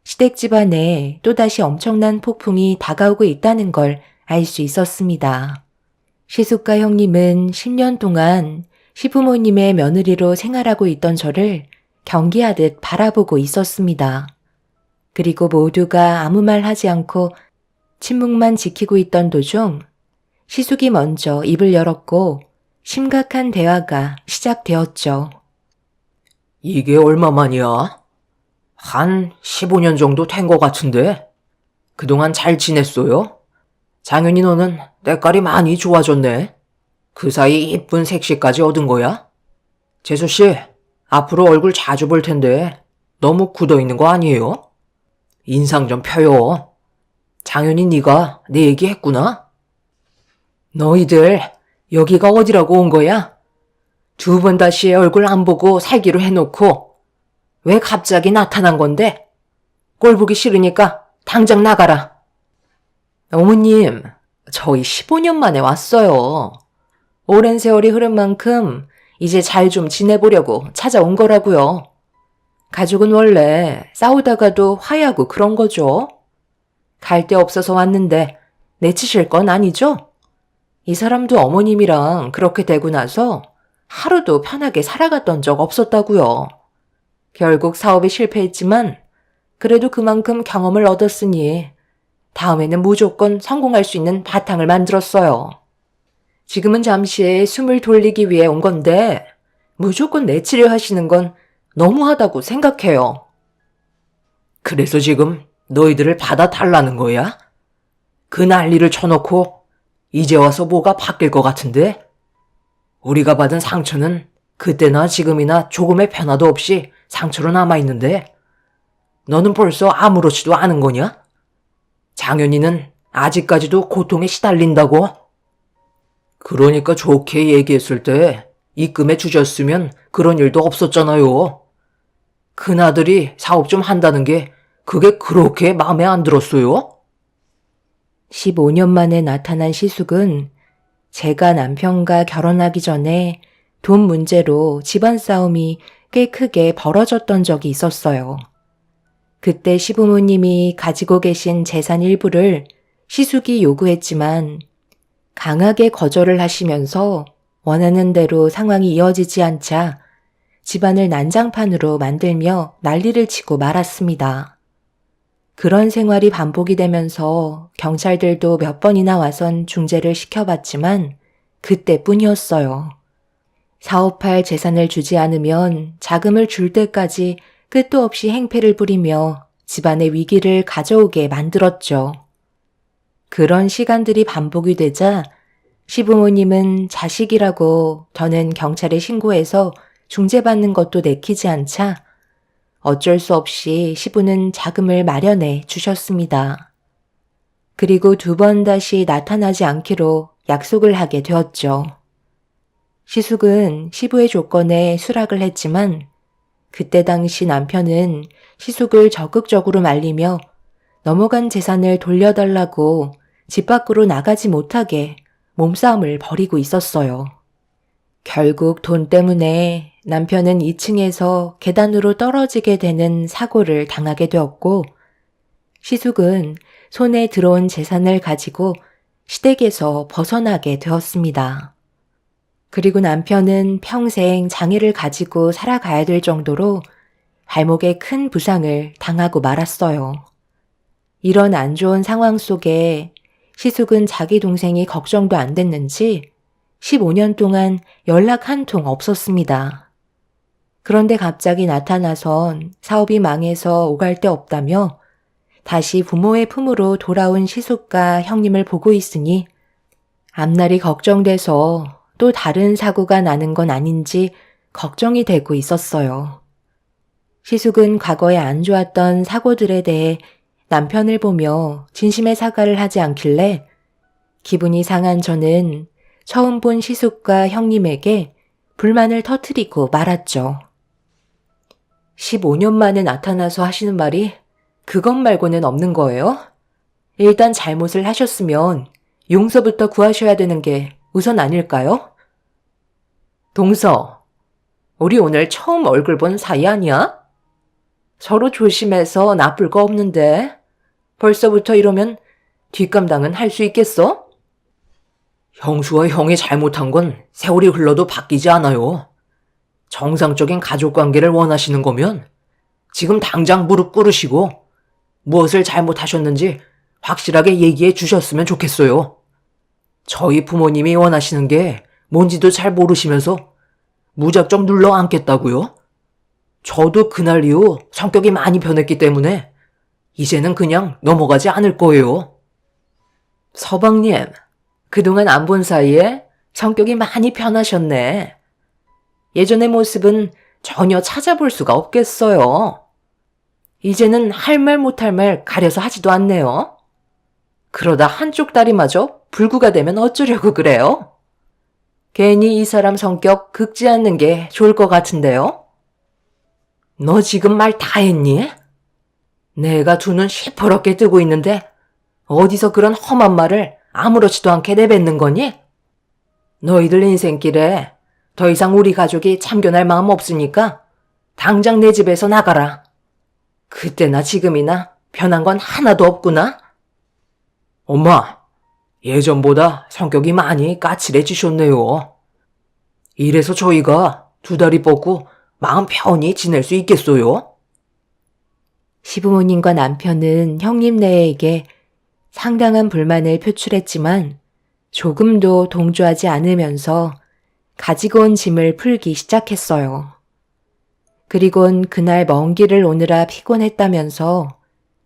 시댁 집안에 또다시 엄청난 폭풍이 다가오고 있다는 걸 알 수 있었습니다. 시숙과 형님은 10년 동안 시부모님의 며느리로 생활하고 있던 저를 경계하듯 바라보고 있었습니다. 그리고 모두가 아무 말 하지 않고 침묵만 지키고 있던 도중 시숙이 먼저 입을 열었고 심각한 대화가 시작되었죠. 이게 얼마만이야? 한 15년 정도 된 것 같은데? 그동안 잘 지냈어요? 장윤이 너는 때깔이 많이 좋아졌네. 그 사이 이쁜 색시까지 얻은 거야? 재수씨, 앞으로 얼굴 자주 볼 텐데 너무 굳어있는 거 아니에요? 인상 좀 펴요. 장윤이 네가 내 얘기 했구나? 너희들 여기가 어디라고 온 거야? 2번 다시 얼굴 안 보고 살기로 해놓고 왜 갑자기 나타난 건데? 꼴 보기 싫으니까 당장 나가라. 어머님, 저희 15년 만에 왔어요. 오랜 세월이 흐른 만큼 이제 잘 좀 지내보려고 찾아온 거라고요. 가족은 원래 싸우다가도 화해하고 그런 거죠. 갈 데 없어서 왔는데 내치실 건 아니죠? 이 사람도 어머님이랑 그렇게 되고 나서 하루도 편하게 살아갔던 적 없었다고요. 결국 사업이 실패했지만 그래도 그만큼 경험을 얻었으니 다음에는 무조건 성공할 수 있는 바탕을 만들었어요. 지금은 잠시 숨을 돌리기 위해 온 건데 무조건 내치려 하시는 건 너무하다고 생각해요. 그래서 지금 너희들을 받아달라는 거야? 그 난리를 쳐놓고 이제 와서 뭐가 바뀔 것 같은데? 우리가 받은 상처는 그때나 지금이나 조금의 변화도 없이 상처로 남아있는데 너는 벌써 아무렇지도 않은 거냐? 장현이는 아직까지도 고통에 시달린다고? 그러니까 좋게 얘기했을 때 입금해 주셨으면 그런 일도 없었잖아요. 큰아들이 사업 좀 한다는 게 그게 그렇게 마음에 안 들었어요? 15년 만에 나타난 시숙은 제가 남편과 결혼하기 전에 돈 문제로 집안 싸움이 꽤 크게 벌어졌던 적이 있었어요. 그때 시부모님이 가지고 계신 재산 일부를 시숙이 요구했지만 강하게 거절을 하시면서 원하는 대로 상황이 이어지지 않자 집안을 난장판으로 만들며 난리를 치고 말았습니다. 그런 생활이 반복이 되면서 경찰들도 몇 번이나 와선 중재를 시켜봤지만 그때뿐이었어요. 사업할 재산을 주지 않으면 자금을 줄 때까지 끝도 없이 행패를 부리며 집안의 위기를 가져오게 만들었죠. 그런 시간들이 반복이 되자 시부모님은 자식이라고 더는 경찰에 신고해서 중재받는 것도 내키지 않자 어쩔 수 없이 시부는 자금을 마련해 주셨습니다. 그리고 2번 다시 나타나지 않기로 약속을 하게 되었죠. 시숙은 시부의 조건에 수락을 했지만 그때 당시 남편은 시숙을 적극적으로 말리며 넘어간 재산을 돌려달라고 집 밖으로 나가지 못하게 몸싸움을 벌이고 있었어요. 결국 돈 때문에 남편은 2층에서 계단으로 떨어지게 되는 사고를 당하게 되었고 시숙은 손에 들어온 재산을 가지고 시댁에서 벗어나게 되었습니다. 그리고 남편은 평생 장애를 가지고 살아가야 될 정도로 발목에 큰 부상을 당하고 말았어요. 이런 안 좋은 상황 속에 시숙은 자기 동생이 걱정도 안 됐는지 15년 동안 연락 한 통 없었습니다. 그런데 갑자기 나타나선 사업이 망해서 오갈 데 없다며 다시 부모의 품으로 돌아온 시숙과 형님을 보고 있으니 앞날이 걱정돼서 또 다른 사고가 나는 건 아닌지 걱정이 되고 있었어요. 시숙은 과거에 안 좋았던 사고들에 대해 남편을 보며 진심의 사과를 하지 않길래 기분이 상한 저는 처음 본 시숙과 형님에게 불만을 터뜨리고 말았죠. 15년 만에 나타나서 하시는 말이 그것 말고는 없는 거예요? 일단 잘못을 하셨으면 용서부터 구하셔야 되는 게 우선 아닐까요? 동서, 우리 오늘 처음 얼굴 본 사이 아니야? 서로 조심해서 나쁠 거 없는데 벌써부터 이러면 뒷감당은 할 수 있겠어? 형수와 형이 잘못한 건 세월이 흘러도 바뀌지 않아요. 정상적인 가족관계를 원하시는 거면 지금 당장 무릎 꿇으시고 무엇을 잘못하셨는지 확실하게 얘기해 주셨으면 좋겠어요. 저희 부모님이 원하시는 게 뭔지도 잘 모르시면서 무작정 눌러 앉겠다고요? 저도 그날 이후 성격이 많이 변했기 때문에 이제는 그냥 넘어가지 않을 거예요. 서방님, 그동안 안 본 사이에 성격이 많이 변하셨네. 예전의 모습은 전혀 찾아볼 수가 없겠어요. 이제는 할 말 못할 말 가려서 하지도 않네요. 그러다 한쪽 다리마저 불구가 되면 어쩌려고 그래요? 괜히 이 사람 성격 긁지 않는 게 좋을 것 같은데요? 너 지금 말 다 했니? 내가 두 눈 시퍼렇게 뜨고 있는데 어디서 그런 험한 말을 아무렇지도 않게 내뱉는 거니? 너희들 인생길에 더 이상 우리 가족이 참견할 마음 없으니까 당장 내 집에서 나가라. 그때나 지금이나 변한 건 하나도 없구나. 엄마, 예전보다 성격이 많이 까칠해지셨네요. 이래서 저희가 2다리 뻗고 마음 편히 지낼 수 있겠어요? 시부모님과 남편은 형님네에게 상당한 불만을 표출했지만 조금도 동조하지 않으면서 가지고 온 짐을 풀기 시작했어요. 그리곤 그날 먼 길을 오느라 피곤했다면서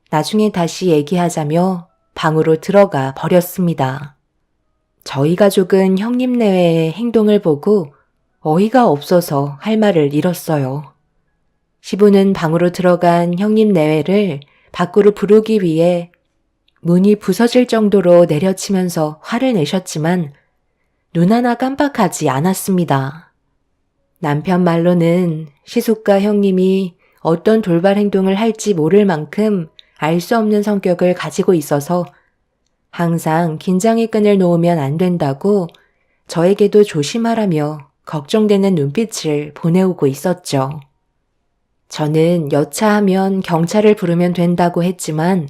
나중에 다시 얘기하자며 방으로 들어가 버렸습니다. 저희 가족은 형님 내외의 행동을 보고 어이가 없어서 할 말을 잃었어요. 시부는 방으로 들어간 형님 내외를 밖으로 부르기 위해 문이 부서질 정도로 내려치면서 화를 내셨지만 눈 하나 깜빡하지 않았습니다. 남편 말로는 시숙과 형님이 어떤 돌발 행동을 할지 모를 만큼 알 수 없는 성격을 가지고 있어서 항상 긴장의 끈을 놓으면 안 된다고 저에게도 조심하라며 걱정되는 눈빛을 보내오고 있었죠. 저는 여차하면 경찰을 부르면 된다고 했지만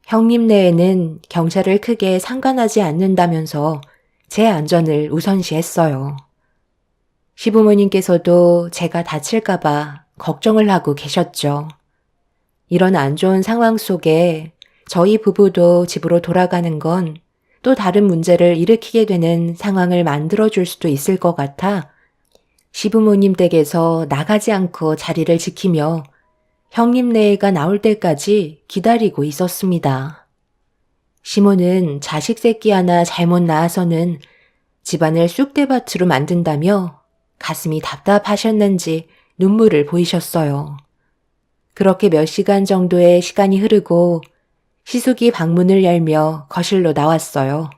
형님 내에는 경찰을 크게 상관하지 않는다면서 제 안전을 우선시했어요. 시부모님께서도 제가 다칠까봐 걱정을 하고 계셨죠. 이런 안 좋은 상황 속에 저희 부부도 집으로 돌아가는 건 또 다른 문제를 일으키게 되는 상황을 만들어줄 수도 있을 것 같아 시부모님 댁에서 나가지 않고 자리를 지키며 형님 내외가 나올 때까지 기다리고 있었습니다. 시모는 자식 새끼 하나 잘못 낳아서는 집안을 쑥대밭으로 만든다며 가슴이 답답하셨는지 눈물을 보이셨어요. 그렇게 몇 시간 정도의 시간이 흐르고 시숙이 방문을 열며 거실로 나왔어요.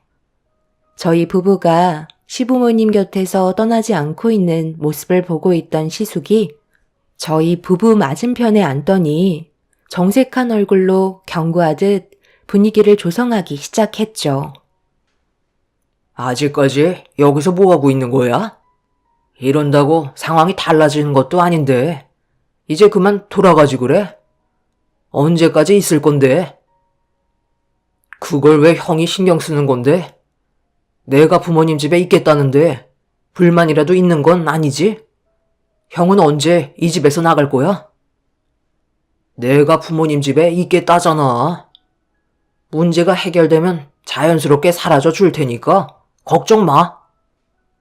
저희 부부가 시부모님 곁에서 떠나지 않고 있는 모습을 보고 있던 시숙이 저희 부부 맞은편에 앉더니 정색한 얼굴로 경고하듯 분위기를 조성하기 시작했죠. 아직까지 여기서 뭐하고 있는 거야? 이런다고 상황이 달라지는 것도 아닌데 이제 그만 돌아가지 그래? 언제까지 있을 건데? 그걸 왜 형이 신경 쓰는 건데? 내가 부모님 집에 있겠다는데 불만이라도 있는 건 아니지? 형은 언제 이 집에서 나갈 거야? 내가 부모님 집에 있겠다잖아. 문제가 해결되면 자연스럽게 사라져 줄 테니까 걱정 마.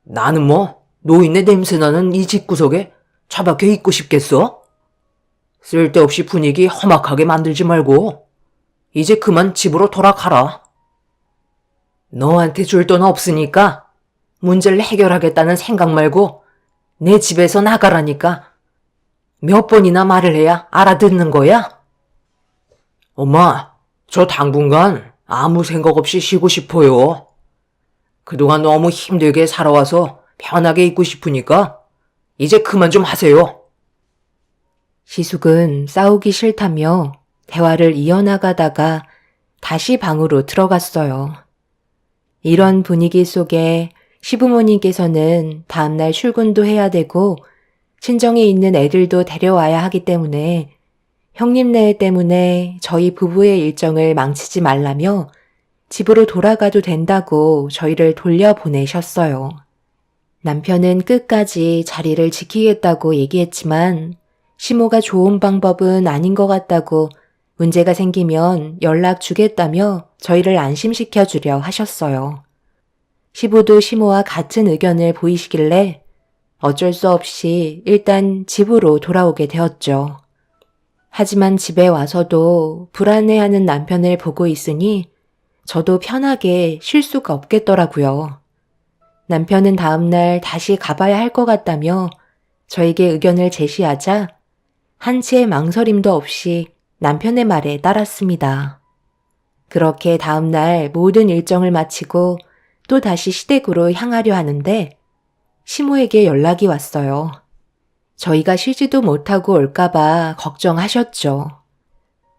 나는 뭐 노인네 냄새나는 이 집구석에 처박혀 있고 싶겠어? 쓸데없이 분위기 험악하게 만들지 말고 이제 그만 집으로 돌아가라. 너한테 줄 돈 없으니까 문제를 해결하겠다는 생각 말고 내 집에서 나가라니까 몇 번이나 말을 해야 알아듣는 거야? 엄마, 저 당분간 아무 생각 없이 쉬고 싶어요. 그동안 너무 힘들게 살아와서 편하게 있고 싶으니까 이제 그만 좀 하세요. 시숙은 싸우기 싫다며 대화를 이어나가다가 다시 방으로 들어갔어요. 이런 분위기 속에 시부모님께서는 다음날 출근도 해야 되고 친정에 있는 애들도 데려와야 하기 때문에 형님네 때문에 저희 부부의 일정을 망치지 말라며 집으로 돌아가도 된다고 저희를 돌려보내셨어요. 남편은 끝까지 자리를 지키겠다고 얘기했지만 시모가 좋은 방법은 아닌 것 같다고 문제가 생기면 연락 주겠다며 저희를 안심시켜 주려 하셨어요. 시부도 시모와 같은 의견을 보이시길래 어쩔 수 없이 일단 집으로 돌아오게 되었죠. 하지만 집에 와서도 불안해하는 남편을 보고 있으니 저도 편하게 쉴 수가 없겠더라고요. 남편은 다음날 다시 가봐야 할 것 같다며 저에게 의견을 제시하자 한치의 망설임도 없이 남편의 말에 따랐습니다. 그렇게 다음날 모든 일정을 마치고 또 다시 시댁으로 향하려 하는데 시모에게 연락이 왔어요. 저희가 쉬지도 못하고 올까봐 걱정하셨죠.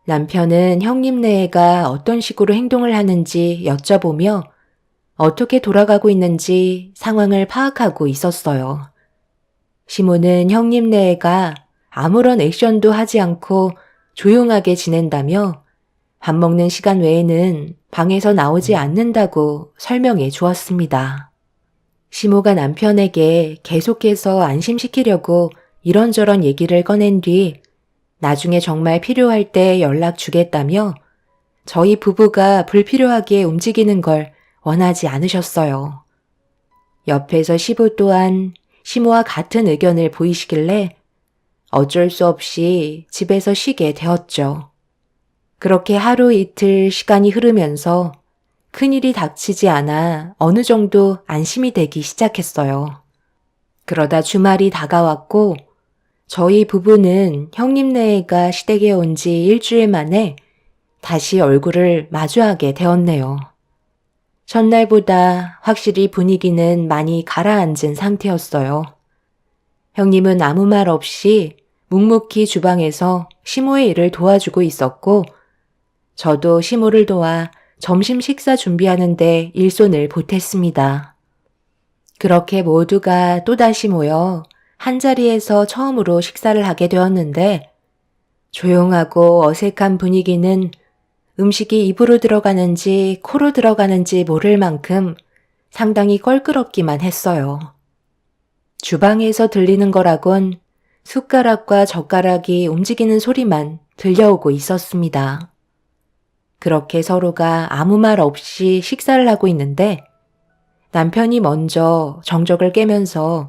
남편은 형님네가 어떤 식으로 행동을 하는지 여쭤보며 어떻게 돌아가고 있는지 상황을 파악하고 있었어요. 시모는 형님네가 아무런 액션도 하지 않고 조용하게 지낸다며 밥 먹는 시간 외에는 방에서 나오지 않는다고 설명해 주었습니다. 시모가 남편에게 계속해서 안심시키려고 이런저런 얘기를 꺼낸 뒤 나중에 정말 필요할 때 연락 주겠다며 저희 부부가 불필요하게 움직이는 걸 원하지 않으셨어요. 옆에서 시부 또한 시모와 같은 의견을 보이시길래 어쩔 수 없이 집에서 쉬게 되었죠. 그렇게 하루 이틀 시간이 흐르면서 큰일이 닥치지 않아 어느 정도 안심이 되기 시작했어요. 그러다 주말이 다가왔고 저희 부부는 형님네가 시댁에 온 지 일주일 만에 다시 얼굴을 마주하게 되었네요. 첫날보다 확실히 분위기는 많이 가라앉은 상태였어요. 형님은 아무 말 없이 묵묵히 주방에서 시모의 일을 도와주고 있었고 저도 시모를 도와 점심 식사 준비하는데 일손을 보탰습니다. 그렇게 모두가 또다시 모여 한자리에서 처음으로 식사를 하게 되었는데 조용하고 어색한 분위기는 음식이 입으로 들어가는지 코로 들어가는지 모를 만큼 상당히 껄끄럽기만 했어요. 주방에서 들리는 거라곤 숟가락과 젓가락이 움직이는 소리만 들려오고 있었습니다. 그렇게 서로가 아무 말 없이 식사를 하고 있는데 남편이 먼저 정적을 깨면서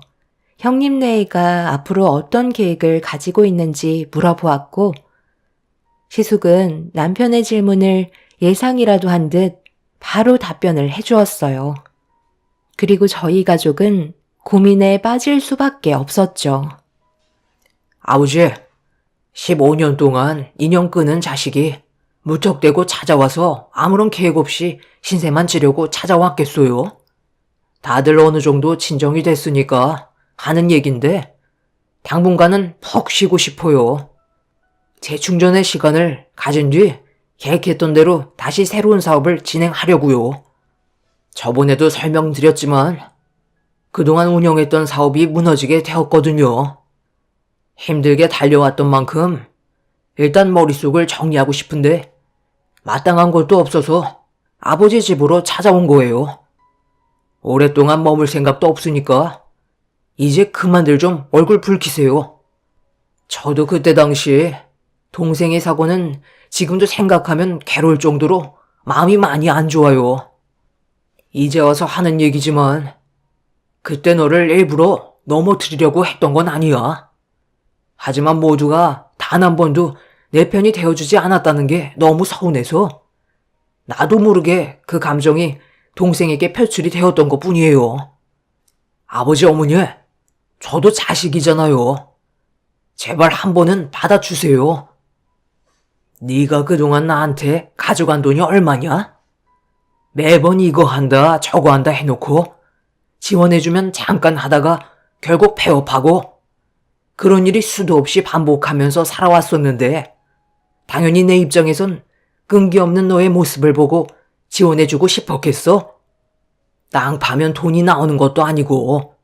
형님네가 앞으로 어떤 계획을 가지고 있는지 물어보았고 시숙은 남편의 질문을 예상이라도 한 듯 바로 답변을 해주었어요. 그리고 저희 가족은 고민에 빠질 수밖에 없었죠. 아버지, 15년 동안 인연 끄는 자식이 무턱대고 찾아와서 아무런 계획 없이 신세만 지려고 찾아왔겠어요? 다들 어느 정도 진정이 됐으니까 하는 얘긴데 당분간은 푹 쉬고 싶어요. 재충전의 시간을 가진 뒤 계획했던 대로 다시 새로운 사업을 진행하려고요. 저번에도 설명드렸지만 그동안 운영했던 사업이 무너지게 되었거든요. 힘들게 달려왔던 만큼 일단 머릿속을 정리하고 싶은데 마땅한 것도 없어서 아버지 집으로 찾아온 거예요. 오랫동안 머물 생각도 없으니까 이제 그만들 좀 얼굴 붉히세요. 저도 그때 당시 동생의 사고는 지금도 생각하면 괴로울 정도로 마음이 많이 안 좋아요. 이제 와서 하는 얘기지만 그때 너를 일부러 넘어뜨리려고 했던 건 아니야. 하지만 모두가 단 한 번도 내 편이 되어주지 않았다는 게 너무 서운해서 나도 모르게 그 감정이 동생에게 표출이 되었던 것 뿐이에요. 아버지 어머니, 저도 자식이잖아요. 제발 한 번은 받아주세요. 네가 그동안 나한테 가져간 돈이 얼마냐? 매번 이거 한다 저거 한다 해놓고 지원해주면 잠깐 하다가 결국 폐업하고 그런 일이 수도 없이 반복하면서 살아왔었는데 당연히 내 입장에선 끈기 없는 너의 모습을 보고 지원해주고 싶었겠어? 땅 파면 돈이 나오는 것도 아니고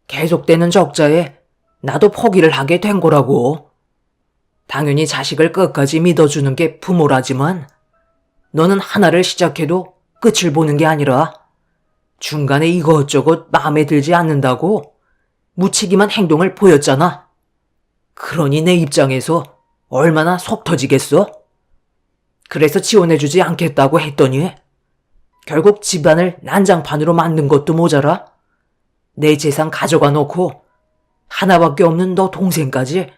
계속되는 적자에 나도 포기를 하게 된 거라고. 당연히 자식을 끝까지 믿어주는 게 부모라지만 너는 하나를 시작해도 끝을 보는 게 아니라 중간에 이것저것 마음에 들지 않는다고 무책임한 행동을 보였잖아. 그러니 내 입장에서 얼마나 속 터지겠어? 그래서 지원해주지 않겠다고 했더니 결국 집안을 난장판으로 만든 것도 모자라 내 재산 가져가 놓고 하나밖에 없는 너 동생까지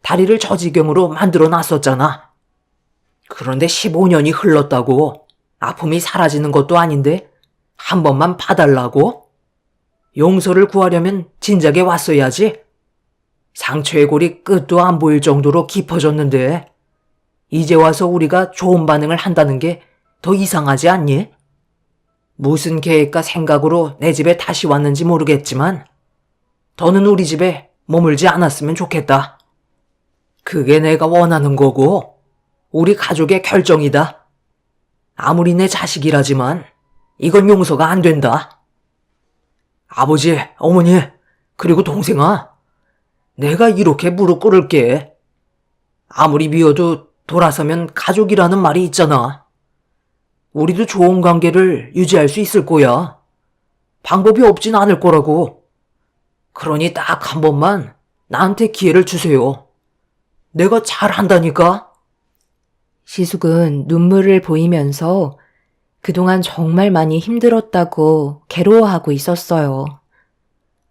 다리를 저 지경으로 만들어 놨었잖아. 그런데 15년이 흘렀다고 아픔이 사라지는 것도 아닌데 한 번만 봐달라고? 용서를 구하려면 진작에 왔어야지. 상처의 골이 끝도 안 보일 정도로 깊어졌는데 이제 와서 우리가 좋은 반응을 한다는 게 더 이상하지 않니? 무슨 계획과 생각으로 내 집에 다시 왔는지 모르겠지만 더는 우리 집에 머물지 않았으면 좋겠다. 그게 내가 원하는 거고 우리 가족의 결정이다. 아무리 내 자식이라지만 이건 용서가 안 된다. 아버지, 어머니, 그리고 동생아, 내가 이렇게 무릎 꿇을게. 아무리 미워도 돌아서면 가족이라는 말이 있잖아. 우리도 좋은 관계를 유지할 수 있을 거야. 방법이 없진 않을 거라고. 그러니 딱 한 번만 나한테 기회를 주세요. 내가 잘한다니까. 시숙은 눈물을 보이면서 그동안 정말 많이 힘들었다고 괴로워하고 있었어요.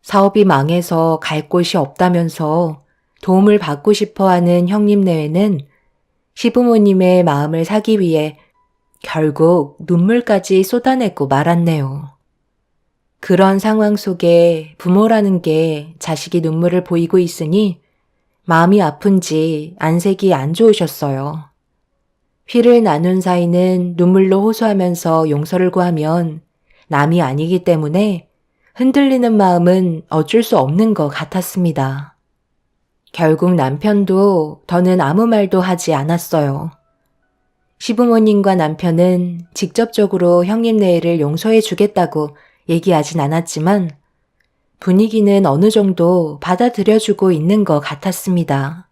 사업이 망해서 갈 곳이 없다면서 도움을 받고 싶어 하는 형님 내외는 시부모님의 마음을 사기 위해 결국 눈물까지 쏟아내고 말았네요. 그런 상황 속에 부모라는 게 자식이 눈물을 보이고 있으니 마음이 아픈지 안색이 안 좋으셨어요. 피를 나눈 사이는 눈물로 호소하면서 용서를 구하면 남이 아니기 때문에 흔들리는 마음은 어쩔 수 없는 것 같았습니다. 결국 남편도 더는 아무 말도 하지 않았어요. 시부모님과 남편은 직접적으로 형님 내외를 용서해 주겠다고 얘기하진 않았지만 분위기는 어느 정도 받아들여주고 있는 것 같았습니다.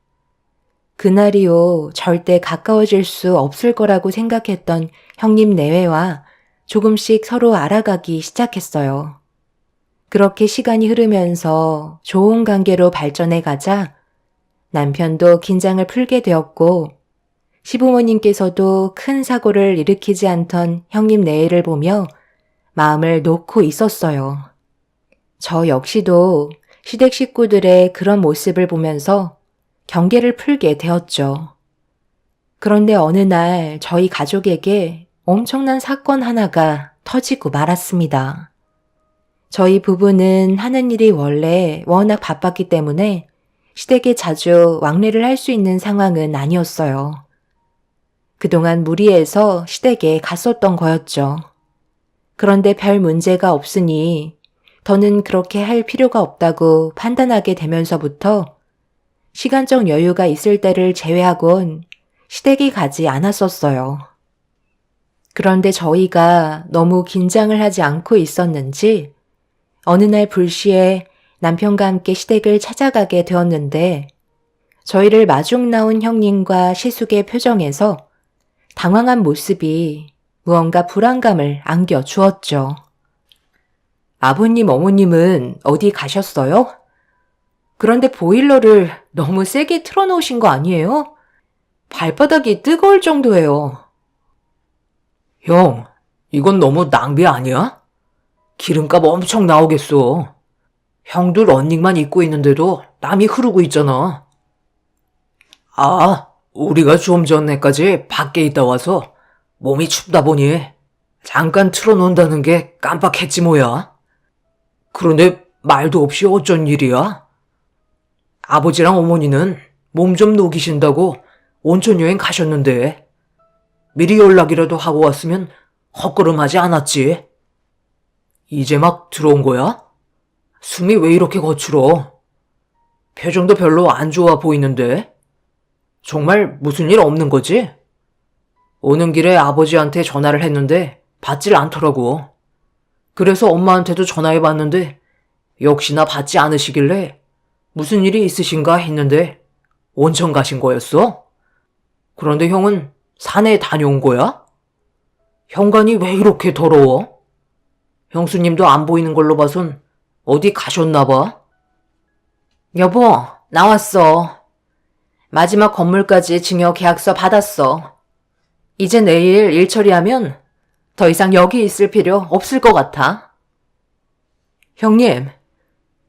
그날이요, 절대 가까워질 수 없을 거라고 생각했던 형님 내외와 조금씩 서로 알아가기 시작했어요. 그렇게 시간이 흐르면서 좋은 관계로 발전해 가자 남편도 긴장을 풀게 되었고 시부모님께서도 큰 사고를 일으키지 않던 형님 내외를 보며 마음을 놓고 있었어요. 저 역시도 시댁 식구들의 그런 모습을 보면서 경계를 풀게 되었죠. 그런데 어느 날 저희 가족에게 엄청난 사건 하나가 터지고 말았습니다. 저희 부부는 하는 일이 원래 워낙 바빴기 때문에 시댁에 자주 왕래를 할 수 있는 상황은 아니었어요. 그동안 무리해서 시댁에 갔었던 거였죠. 그런데 별 문제가 없으니 더는 그렇게 할 필요가 없다고 판단하게 되면서부터 시간적 여유가 있을 때를 제외하곤 시댁에 가지 않았었어요. 그런데 저희가 너무 긴장을 하지 않고 있었는지 어느 날 불시에 남편과 함께 시댁을 찾아가게 되었는데 저희를 마중 나온 형님과 시숙의 표정에서 당황한 모습이 무언가 불안감을 안겨주었죠. 아버님, 어머님은 어디 가셨어요? 그런데 보일러를 너무 세게 틀어놓으신 거 아니에요? 발바닥이 뜨거울 정도예요. 형, 이건 너무 낭비 아니야? 기름값 엄청 나오겠어. 형도 런닝만 입고 있는데도 땀이 흐르고 있잖아. 아, 우리가 좀 전에까지 밖에 있다 와서 몸이 춥다 보니 잠깐 틀어놓는다는 게 깜빡했지 뭐야. 그런데 말도 없이 어쩐 일이야? 아버지랑 어머니는 몸 좀 녹이신다고 온천 여행 가셨는데 미리 연락이라도 하고 왔으면 헛걸음하지 않았지. 이제 막 들어온 거야? 숨이 왜 이렇게 거칠어? 표정도 별로 안 좋아 보이는데? 정말 무슨 일 없는 거지? 오는 길에 아버지한테 전화를 했는데 받질 않더라고. 그래서 엄마한테도 전화해봤는데 역시나 받지 않으시길래 무슨 일이 있으신가 했는데 온천 가신 거였어? 그런데 형은 산에 다녀온 거야? 현관이 왜 이렇게 더러워? 형수님도 안 보이는 걸로 봐선 어디 가셨나 봐? 여보, 나왔어. 마지막 건물까지 증여 계약서 받았어. 이제 내일 일 처리하면 더 이상 여기 있을 필요 없을 것 같아. 형님,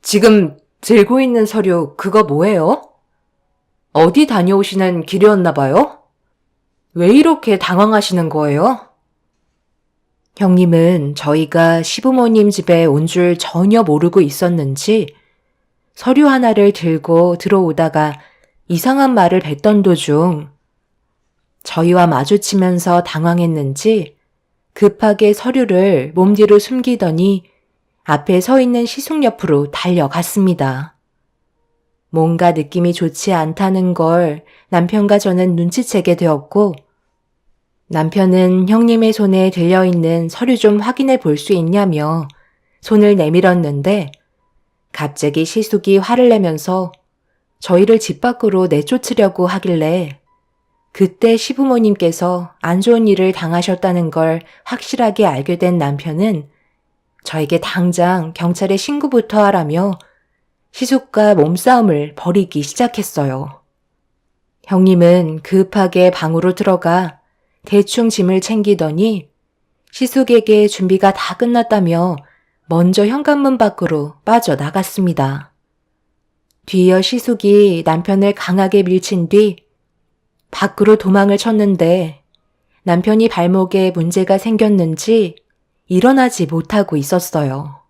지금 들고 있는 서류 그거 뭐예요? 어디 다녀오시는 길이었나 봐요? 왜 이렇게 당황하시는 거예요? 형님은 저희가 시부모님 집에 온 줄 전혀 모르고 있었는지 서류 하나를 들고 들어오다가 이상한 말을 뱉던 도중 저희와 마주치면서 당황했는지 급하게 서류를 몸뒤로 숨기더니 앞에 서 있는 시숙 옆으로 달려갔습니다. 뭔가 느낌이 좋지 않다는 걸 남편과 저는 눈치채게 되었고 남편은 형님의 손에 들려있는 서류 좀 확인해 볼 수 있냐며 손을 내밀었는데 갑자기 시숙이 화를 내면서 저희를 집 밖으로 내쫓으려고 하길래 그때 시부모님께서 안 좋은 일을 당하셨다는 걸 확실하게 알게 된 남편은 저에게 당장 경찰에 신고부터 하라며 시숙과 몸싸움을 벌이기 시작했어요. 형님은 급하게 방으로 들어가 대충 짐을 챙기더니 시숙에게 준비가 다 끝났다며 먼저 현관문 밖으로 빠져나갔습니다. 뒤이어 시숙이 남편을 강하게 밀친 뒤 밖으로 도망을 쳤는데 남편이 발목에 문제가 생겼는지 일어나지 못하고 있었어요.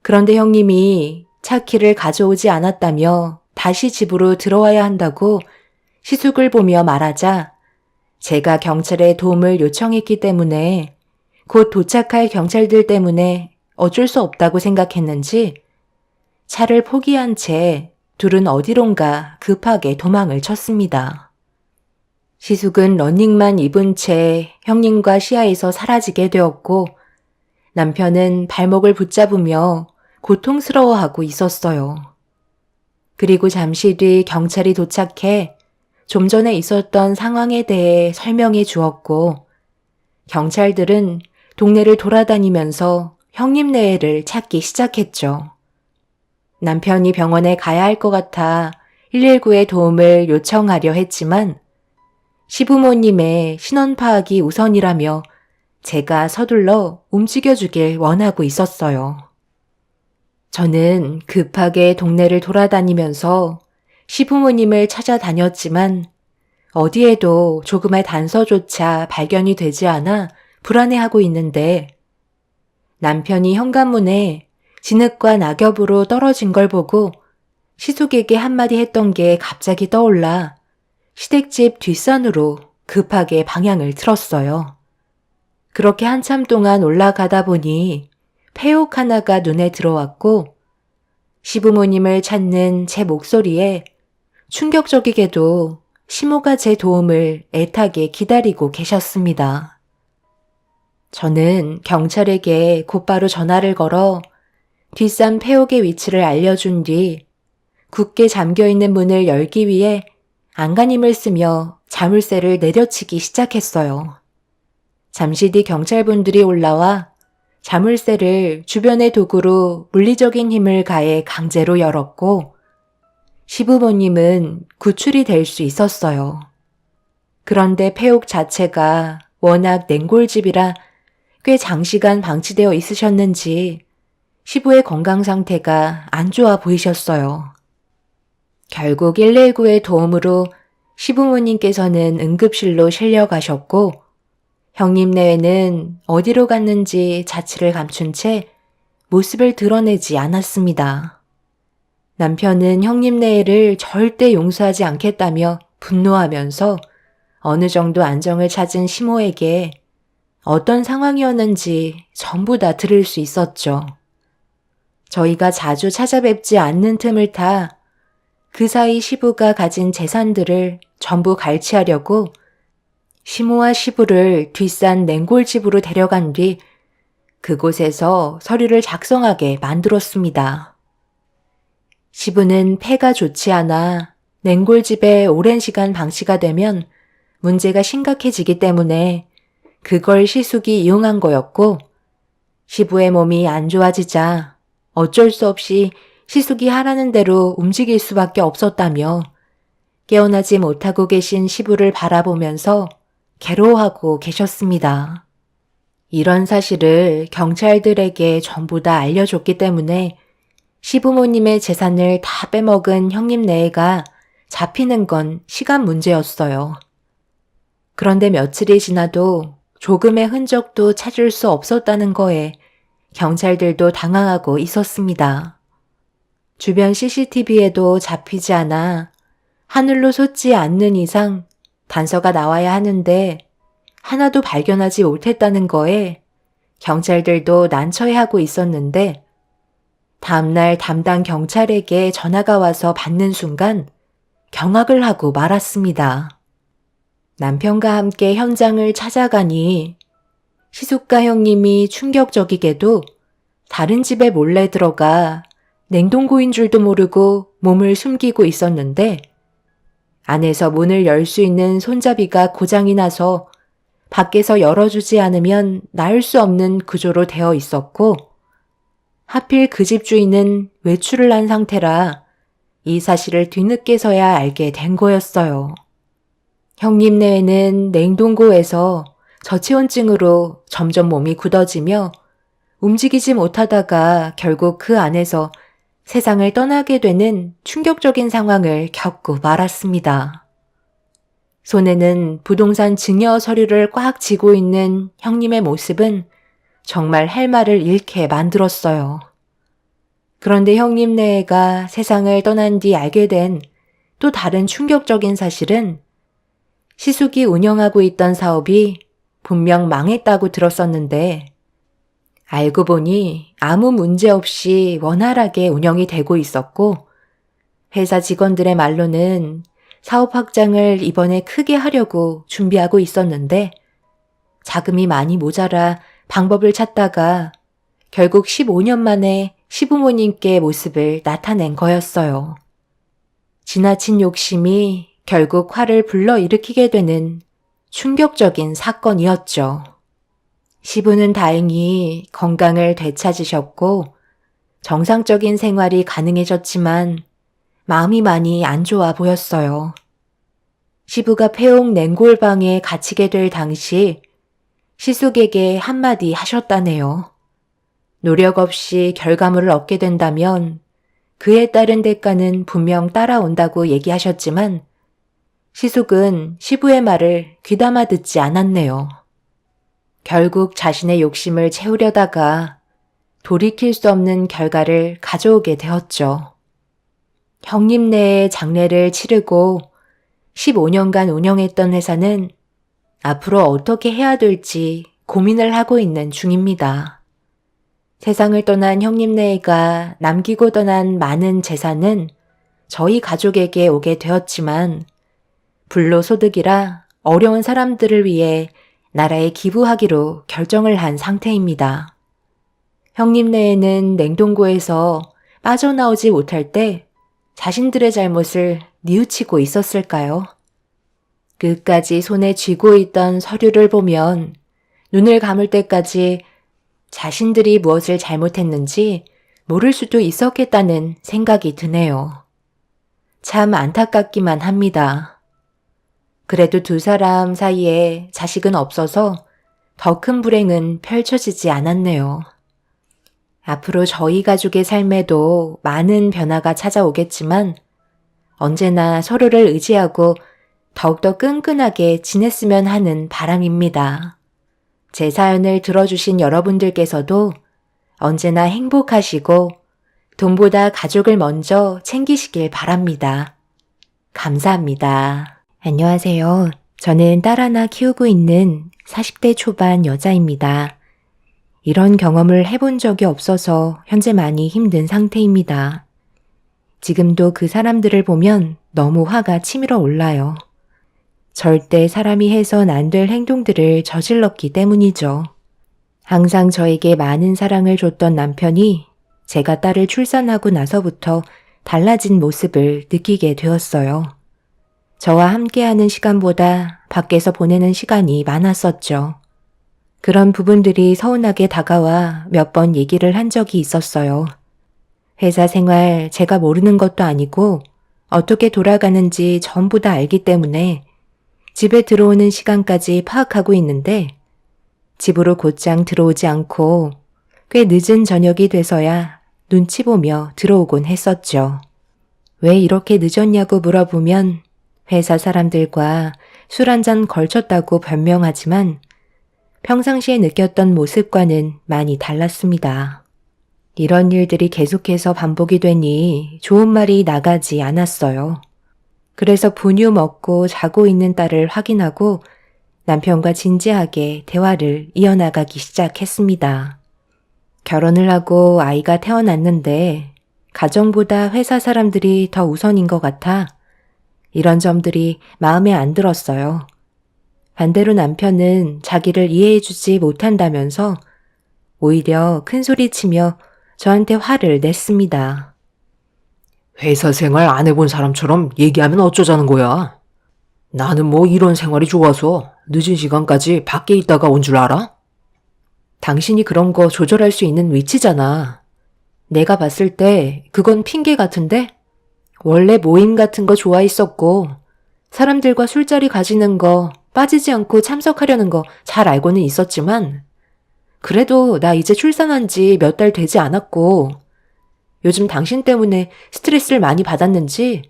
그런데 형님이 차 키를 가져오지 않았다며 다시 집으로 들어와야 한다고 시숙을 보며 말하자 제가 경찰에 도움을 요청했기 때문에 곧 도착할 경찰들 때문에 어쩔 수 없다고 생각했는지 차를 포기한 채 둘은 어디론가 급하게 도망을 쳤습니다. 시숙은 러닝만 입은 채 형님과 시야에서 사라지게 되었고 남편은 발목을 붙잡으며 고통스러워하고 있었어요. 그리고 잠시 뒤 경찰이 도착해 좀 전에 있었던 상황에 대해 설명해 주었고 경찰들은 동네를 돌아다니면서 형님네를 찾기 시작했죠. 남편이 병원에 가야 할 것 같아 119에 도움을 요청하려 했지만 시부모님의 신원 파악이 우선이라며 제가 서둘러 움직여주길 원하고 있었어요. 저는 급하게 동네를 돌아다니면서 시부모님을 찾아다녔지만 어디에도 조금의 단서조차 발견이 되지 않아 불안해하고 있는데 남편이 현관문에 진흙과 낙엽으로 떨어진 걸 보고 시숙에게 한마디 했던 게 갑자기 떠올라 시댁집 뒷산으로 급하게 방향을 틀었어요. 그렇게 한참 동안 올라가다 보니 폐옥 하나가 눈에 들어왔고 시부모님을 찾는 제 목소리에 충격적이게도 시모가 제 도움을 애타게 기다리고 계셨습니다. 저는 경찰에게 곧바로 전화를 걸어 뒷산 폐옥의 위치를 알려준 뒤 굳게 잠겨있는 문을 열기 위해 안간힘을 쓰며 자물쇠를 내려치기 시작했어요. 잠시 뒤 경찰분들이 올라와 자물쇠를 주변의 도구로 물리적인 힘을 가해 강제로 열었고 시부모님은 구출이 될 수 있었어요. 그런데 폐옥 자체가 워낙 냉골집이라 꽤 장시간 방치되어 있으셨는지 시부의 건강 상태가 안 좋아 보이셨어요. 결국 119의 도움으로 시부모님께서는 응급실로 실려가셨고 형님네는 어디로 갔는지 자취를 감춘 채 모습을 드러내지 않았습니다. 남편은 형님네를 절대 용서하지 않겠다며 분노하면서 어느 정도 안정을 찾은 시모에게 어떤 상황이었는지 전부 다 들을 수 있었죠. 저희가 자주 찾아뵙지 않는 틈을 타 그 사이 시부가 가진 재산들을 전부 갈취하려고 시모와 시부를 뒷산 냉골집으로 데려간 뒤 그곳에서 서류를 작성하게 만들었습니다. 시부는 폐가 좋지 않아 냉골집에 오랜 시간 방치가 되면 문제가 심각해지기 때문에 그걸 시숙이 이용한 거였고 시부의 몸이 안 좋아지자 어쩔 수 없이 시숙이 하라는 대로 움직일 수밖에 없었다며 깨어나지 못하고 계신 시부를 바라보면서 괴로워하고 계셨습니다. 이런 사실을 경찰들에게 전부 다 알려줬기 때문에 시부모님의 재산을 다 빼먹은 형님네가 잡히는 건 시간 문제였어요. 그런데 며칠이 지나도 조금의 흔적도 찾을 수 없었다는 거에 경찰들도 당황하고 있었습니다. 주변 CCTV에도 잡히지 않아 하늘로 솟지 않는 이상 단서가 나와야 하는데 하나도 발견하지 못했다는 거에 경찰들도 난처해하고 있었는데 다음날 담당 경찰에게 전화가 와서 받는 순간 경악을 하고 말았습니다. 남편과 함께 현장을 찾아가니 시숙가 형님이 충격적이게도 다른 집에 몰래 들어가 냉동고인 줄도 모르고 몸을 숨기고 있었는데 안에서 문을 열 수 있는 손잡이가 고장이 나서 밖에서 열어주지 않으면 나을 수 없는 구조로 되어 있었고 하필 그 집 주인은 외출을 한 상태라 이 사실을 뒤늦게서야 알게 된 거였어요. 형님네는 냉동고에서 저체온증으로 점점 몸이 굳어지며 움직이지 못하다가 결국 그 안에서 세상을 떠나게 되는 충격적인 상황을 겪고 말았습니다. 손에는 부동산 증여 서류를 꽉 쥐고 있는 형님의 모습은 정말 할 말을 잃게 만들었어요. 그런데 형님네가 세상을 떠난 뒤 알게 된 또 다른 충격적인 사실은 시숙이 운영하고 있던 사업이 분명 망했다고 들었었는데 알고 보니 아무 문제 없이 원활하게 운영이 되고 있었고 회사 직원들의 말로는 사업 확장을 이번에 크게 하려고 준비하고 있었는데 자금이 많이 모자라 방법을 찾다가 결국 15년 만에 시부모님께 모습을 나타낸 거였어요. 지나친 욕심이 결국 화를 불러일으키게 되는 충격적인 사건이었죠. 시부는 다행히 건강을 되찾으셨고 정상적인 생활이 가능해졌지만 마음이 많이 안 좋아 보였어요. 시부가 폐옥 냉골방에 갇히게 될 당시 시숙에게 한마디 하셨다네요. 노력 없이 결과물을 얻게 된다면 그에 따른 대가는 분명 따라온다고 얘기하셨지만 시숙은 시부의 말을 귀담아 듣지 않았네요. 결국 자신의 욕심을 채우려다가 돌이킬 수 없는 결과를 가져오게 되었죠. 형님네의 장례를 치르고 15년간 운영했던 회사는 앞으로 어떻게 해야 될지 고민을 하고 있는 중입니다. 세상을 떠난 형님네가 남기고 떠난 많은 재산은 저희 가족에게 오게 되었지만 불로소득이라 어려운 사람들을 위해 나라에 기부하기로 결정을 한 상태입니다. 형님네에는 냉동고에서 빠져나오지 못할 때 자신들의 잘못을 뉘우치고 있었을까요? 끝까지 손에 쥐고 있던 서류를 보면 눈을 감을 때까지 자신들이 무엇을 잘못했는지 모를 수도 있었겠다는 생각이 드네요. 참 안타깝기만 합니다. 그래도 두 사람 사이에 자식은 없어서 더 큰 불행은 펼쳐지지 않았네요. 앞으로 저희 가족의 삶에도 많은 변화가 찾아오겠지만 언제나 서로를 의지하고 더욱더 끈끈하게 지냈으면 하는 바람입니다. 제 사연을 들어주신 여러분들께서도 언제나 행복하시고 돈보다 가족을 먼저 챙기시길 바랍니다. 감사합니다. 안녕하세요. 저는 딸 하나 키우고 있는 40대 초반 여자입니다. 이런 경험을 해본 적이 없어서 현재 많이 힘든 상태입니다. 지금도 그 사람들을 보면 너무 화가 치밀어 올라요. 절대 사람이 해선 안 될 행동들을 저질렀기 때문이죠. 항상 저에게 많은 사랑을 줬던 남편이 제가 딸을 출산하고 나서부터 달라진 모습을 느끼게 되었어요. 저와 함께하는 시간보다 밖에서 보내는 시간이 많았었죠. 그런 부분들이 서운하게 다가와 몇 번 얘기를 한 적이 있었어요. 회사 생활 제가 모르는 것도 아니고 어떻게 돌아가는지 전부 다 알기 때문에 집에 들어오는 시간까지 파악하고 있는데 집으로 곧장 들어오지 않고 꽤 늦은 저녁이 돼서야 눈치 보며 들어오곤 했었죠. 왜 이렇게 늦었냐고 물어보면 회사 사람들과 술 한잔 걸쳤다고 변명하지만 평상시에 느꼈던 모습과는 많이 달랐습니다. 이런 일들이 계속해서 반복이 되니 좋은 말이 나가지 않았어요. 그래서 분유 먹고 자고 있는 딸을 확인하고 남편과 진지하게 대화를 이어나가기 시작했습니다. 결혼을 하고 아이가 태어났는데 가정보다 회사 사람들이 더 우선인 것 같아 이런 점들이 마음에 안 들었어요. 반대로 남편은 자기를 이해해주지 못한다면서 오히려 큰 소리치며 저한테 화를 냈습니다. 회사 생활 안 해본 사람처럼 얘기하면 어쩌자는 거야? 나는 뭐 이런 생활이 좋아서 늦은 시간까지 밖에 있다가 온 줄 알아? 당신이 그런 거 조절할 수 있는 위치잖아. 내가 봤을 때 그건 핑계 같은데? 원래 모임 같은 거 좋아했었고, 사람들과 술자리 가지는 거 빠지지 않고 참석하려는 거 잘 알고는 있었지만, 그래도 나 이제 출산한 지 몇 달 되지 않았고, 요즘 당신 때문에 스트레스를 많이 받았는지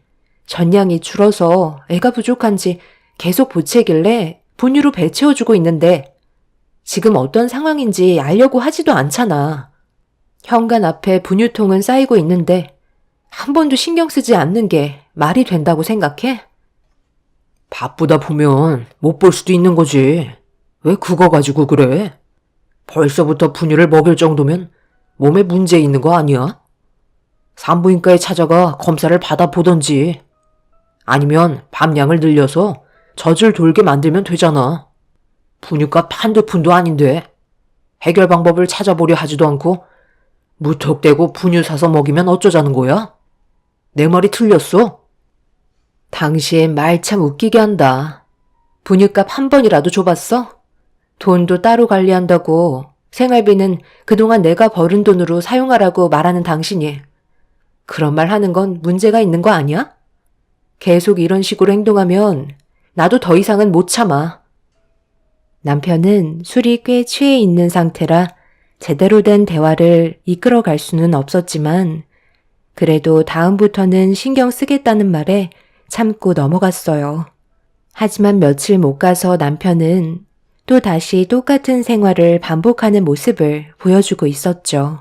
전량이 줄어서 애가 부족한지 계속 보채길래 분유로 배 채워주고 있는데 지금 어떤 상황인지 알려고 하지도 않잖아. 현관 앞에 분유통은 쌓이고 있는데 한 번도 신경 쓰지 않는 게 말이 된다고 생각해? 바쁘다 보면 못 볼 수도 있는 거지. 왜 그거 가지고 그래? 벌써부터 분유를 먹일 정도면 몸에 문제 있는 거 아니야? 산부인과에 찾아가 검사를 받아보던지. 아니면 밤량을 늘려서 젖을 돌게 만들면 되잖아. 분유값 한두 푼도 아닌데 해결 방법을 찾아보려 하지도 않고 무턱대고 분유 사서 먹이면 어쩌자는 거야? 내 말이 틀렸어? 당신 말 참 웃기게 한다. 분유값 한 번이라도 줘봤어? 돈도 따로 관리한다고 생활비는 그동안 내가 벌은 돈으로 사용하라고 말하는 당신이 그런 말 하는 건 문제가 있는 거 아니야? 계속 이런 식으로 행동하면 나도 더 이상은 못 참아. 남편은 술이 꽤 취해 있는 상태라 제대로 된 대화를 이끌어갈 수는 없었지만 그래도 다음부터는 신경 쓰겠다는 말에 참고 넘어갔어요. 하지만 며칠 못 가서 남편은 또 다시 똑같은 생활을 반복하는 모습을 보여주고 있었죠.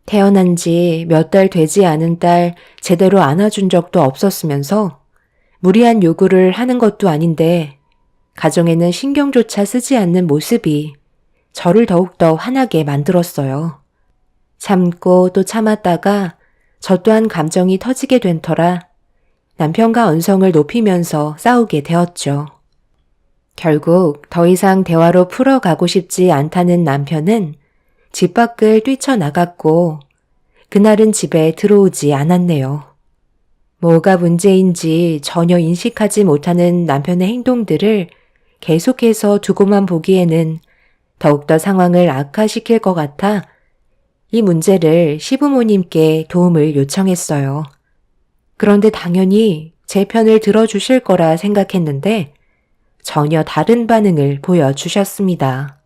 태어난 지 몇 달 되지 않은 딸 제대로 안아준 적도 없었으면서 무리한 요구를 하는 것도 아닌데 가정에는 신경조차 쓰지 않는 모습이 저를 더욱더 화나게 만들었어요. 참고 또 참았다가 저 또한 감정이 터지게 된 터라 남편과 언성을 높이면서 싸우게 되었죠. 결국 더 이상 대화로 풀어가고 싶지 않다는 남편은 집 밖을 뛰쳐나갔고 그날은 집에 들어오지 않았네요. 뭐가 문제인지 전혀 인식하지 못하는 남편의 행동들을 계속해서 두고만 보기에는 더욱더 상황을 악화시킬 것 같아 이 문제를 시부모님께 도움을 요청했어요. 그런데 당연히 제 편을 들어주실 거라 생각했는데 전혀 다른 반응을 보여주셨습니다.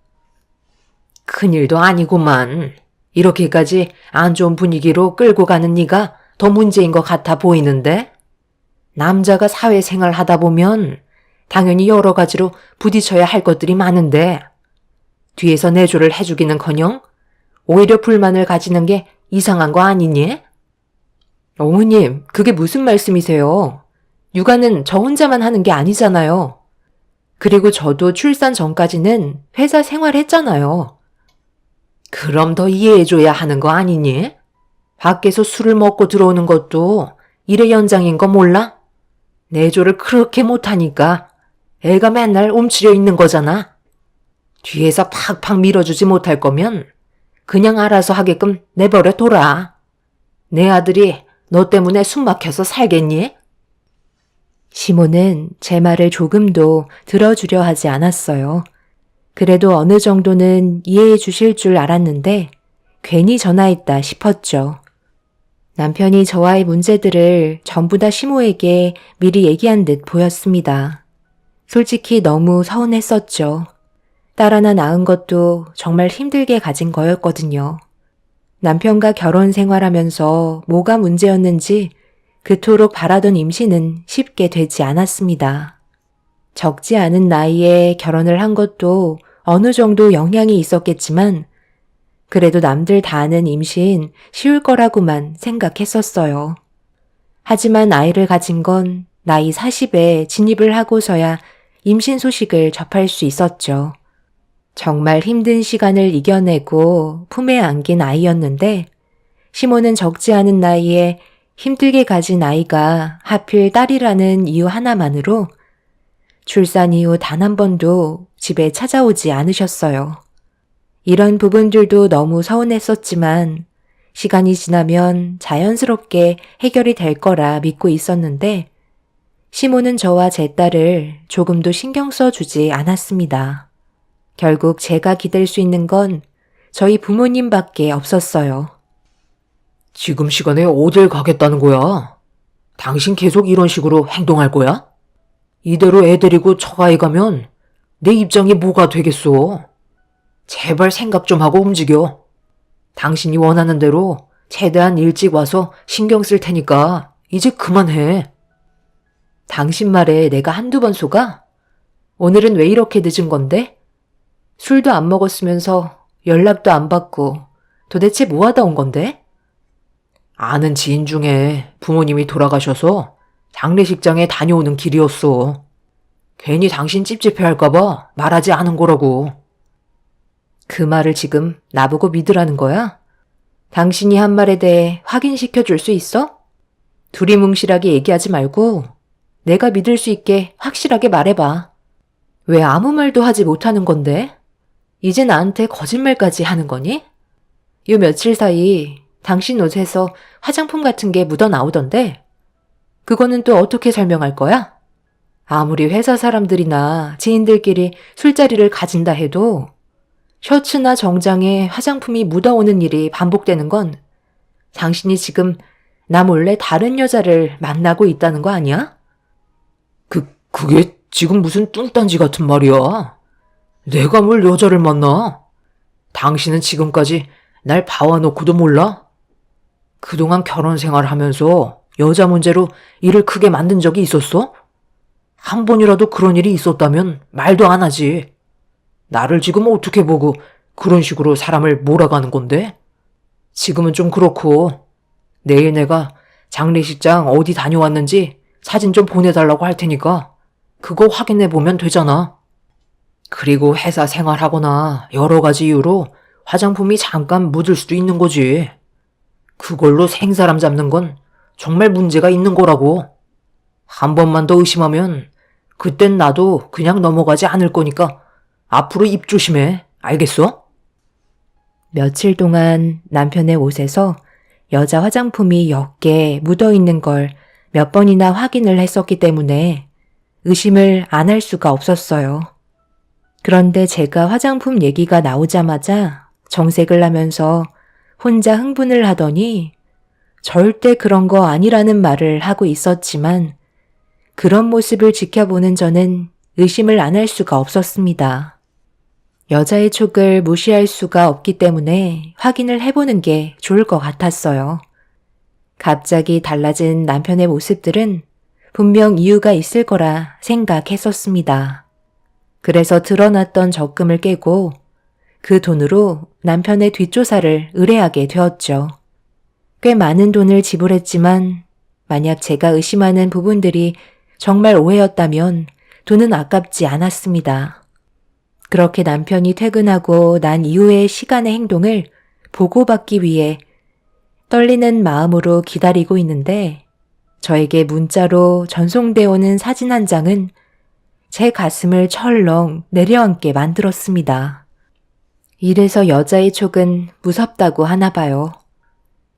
큰일도 아니구만. 이렇게까지 안 좋은 분위기로 끌고 가는 네가 더 문제인 것 같아 보이는데? 남자가 사회생활 하다 보면 당연히 여러 가지로 부딪혀야 할 것들이 많은데 뒤에서 내조를 해주기는커녕 오히려 불만을 가지는 게 이상한 거 아니니? 어머님, 그게 무슨 말씀이세요? 육아는 저 혼자만 하는 게 아니잖아요. 그리고 저도 출산 전까지는 회사 생활했잖아요. 그럼 더 이해해줘야 하는 거 아니니? 밖에서 술을 먹고 들어오는 것도 일의 연장인 거 몰라? 내조를 그렇게 못하니까 애가 맨날 움츠려 있는 거잖아. 뒤에서 팍팍 밀어주지 못할 거면 그냥 알아서 하게끔 내버려 둬라. 내 아들이 너 때문에 숨 막혀서 살겠니? 시모는 제 말을 조금도 들어주려 하지 않았어요. 그래도 어느 정도는 이해해 주실 줄 알았는데 괜히 전화했다 싶었죠. 남편이 저와의 문제들을 전부 다 시모에게 미리 얘기한 듯 보였습니다. 솔직히 너무 서운했었죠. 딸 하나 낳은 것도 정말 힘들게 가진 거였거든요. 남편과 결혼 생활하면서 뭐가 문제였는지 그토록 바라던 임신은 쉽게 되지 않았습니다. 적지 않은 나이에 결혼을 한 것도 어느 정도 영향이 있었겠지만 그래도 남들 다 아는 임신 쉬울 거라고만 생각했었어요. 하지만 아이를 가진 건 나이 40에 진입을 하고서야 임신 소식을 접할 수 있었죠. 정말 힘든 시간을 이겨내고 품에 안긴 아이였는데 시모는 적지 않은 나이에 힘들게 가진 아이가 하필 딸이라는 이유 하나만으로 출산 이후 단 한 번도 집에 찾아오지 않으셨어요. 이런 부분들도 너무 서운했었지만 시간이 지나면 자연스럽게 해결이 될 거라 믿고 있었는데 시모는 저와 제 딸을 조금도 신경 써주지 않았습니다. 결국 제가 기댈 수 있는 건 저희 부모님밖에 없었어요. 지금 시간에 어딜 가겠다는 거야? 당신 계속 이런 식으로 행동할 거야? 이대로 애 데리고 처가에 가면 내 입장이 뭐가 되겠어? 제발 생각 좀 하고 움직여. 당신이 원하는 대로 최대한 일찍 와서 신경 쓸 테니까 이제 그만해. 당신 말에 내가 한두 번 속아? 오늘은 왜 이렇게 늦은 건데? 술도 안 먹었으면서 연락도 안 받고 도대체 뭐 하다 온 건데? 아는 지인 중에 부모님이 돌아가셔서 장례식장에 다녀오는 길이었어. 괜히 당신 찝찝해할까봐 말하지 않은 거라고. 그 말을 지금 나보고 믿으라는 거야? 당신이 한 말에 대해 확인시켜 줄 수 있어? 두리뭉실하게 얘기하지 말고 내가 믿을 수 있게 확실하게 말해봐. 왜 아무 말도 하지 못하는 건데? 이제 나한테 거짓말까지 하는 거니? 요 며칠 사이 당신 옷에서 화장품 같은 게 묻어 나오던데? 그거는 또 어떻게 설명할 거야? 아무리 회사 사람들이나 지인들끼리 술자리를 가진다 해도 셔츠나 정장에 화장품이 묻어오는 일이 반복되는 건 당신이 지금 나 몰래 다른 여자를 만나고 있다는 거 아니야? 그게 지금 무슨 뚱딴지 같은 말이야. 내가 뭘 여자를 만나? 당신은 지금까지 날 봐와놓고도 몰라? 그동안 결혼 생활하면서 여자 문제로 일을 크게 만든 적이 있었어? 한 번이라도 그런 일이 있었다면 말도 안 하지. 나를 지금 어떻게 보고 그런 식으로 사람을 몰아가는 건데? 지금은 좀 그렇고 내일 내가 장례식장 어디 다녀왔는지 사진 좀 보내달라고 할 테니까 그거 확인해 보면 되잖아. 그리고 회사 생활하거나 여러 가지 이유로 화장품이 잠깐 묻을 수도 있는 거지. 그걸로 생사람 잡는 건 정말 문제가 있는 거라고. 한 번만 더 의심하면 그땐 나도 그냥 넘어가지 않을 거니까 앞으로 입 조심해. 알겠어? 며칠 동안 남편의 옷에서 여자 화장품이 몇 개 묻어 있는 걸 몇 번이나 확인을 했었기 때문에 의심을 안 할 수가 없었어요. 그런데 제가 화장품 얘기가 나오자마자 정색을 하면서 혼자 흥분을 하더니 절대 그런 거 아니라는 말을 하고 있었지만 그런 모습을 지켜보는 저는 의심을 안 할 수가 없었습니다. 여자의 촉을 무시할 수가 없기 때문에 확인을 해보는 게 좋을 것 같았어요. 갑자기 달라진 남편의 모습들은 분명 이유가 있을 거라 생각했었습니다. 그래서 드러났던 적금을 깨고 그 돈으로 남편의 뒷조사를 의뢰하게 되었죠. 꽤 많은 돈을 지불했지만 만약 제가 의심하는 부분들이 정말 오해였다면 돈은 아깝지 않았습니다. 그렇게 남편이 퇴근하고 난 이후의 시간의 행동을 보고받기 위해 떨리는 마음으로 기다리고 있는데 저에게 문자로 전송되어 오는 사진 한 장은 제 가슴을 철렁 내려앉게 만들었습니다. 이래서 여자의 촉은 무섭다고 하나 봐요.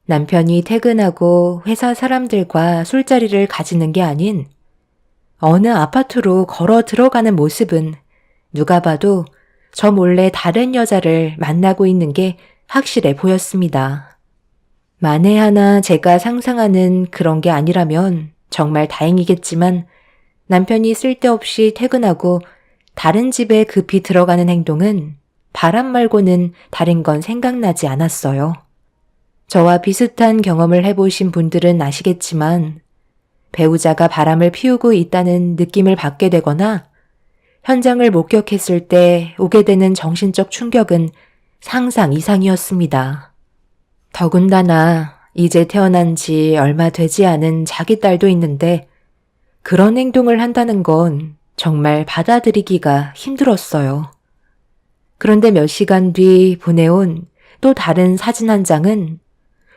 남편이 퇴근하고 회사 사람들과 술자리를 가지는 게 아닌 어느 아파트로 걸어 들어가는 모습은 누가 봐도 저 몰래 다른 여자를 만나고 있는 게 확실해 보였습니다. 만에 하나 제가 상상하는 그런 게 아니라면 정말 다행이겠지만 남편이 쓸데없이 퇴근하고 다른 집에 급히 들어가는 행동은 바람 말고는 다른 건 생각나지 않았어요. 저와 비슷한 경험을 해보신 분들은 아시겠지만 배우자가 바람을 피우고 있다는 느낌을 받게 되거나 현장을 목격했을 때 오게 되는 정신적 충격은 상상 이상이었습니다. 더군다나 이제 태어난 지 얼마 되지 않은 자기 딸도 있는데 그런 행동을 한다는 건 정말 받아들이기가 힘들었어요. 그런데 몇 시간 뒤 보내온 또 다른 사진 한 장은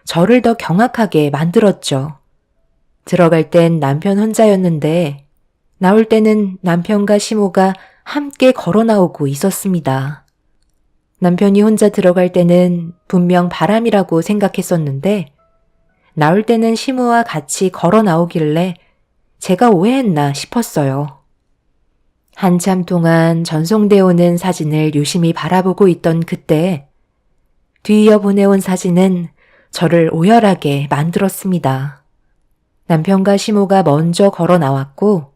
저를 더 경악하게 만들었죠. 들어갈 땐 남편 혼자였는데 나올 때는 남편과 시모가 함께 걸어 나오고 있었습니다. 남편이 혼자 들어갈 때는 분명 바람이라고 생각했었는데 나올 때는 시모와 같이 걸어 나오길래 제가 오해했나 싶었어요. 한참 동안 전송되어 오는 사진을 유심히 바라보고 있던 그때 뒤이어 보내온 사진은 저를 오열하게 만들었습니다. 남편과 시모가 먼저 걸어 나왔고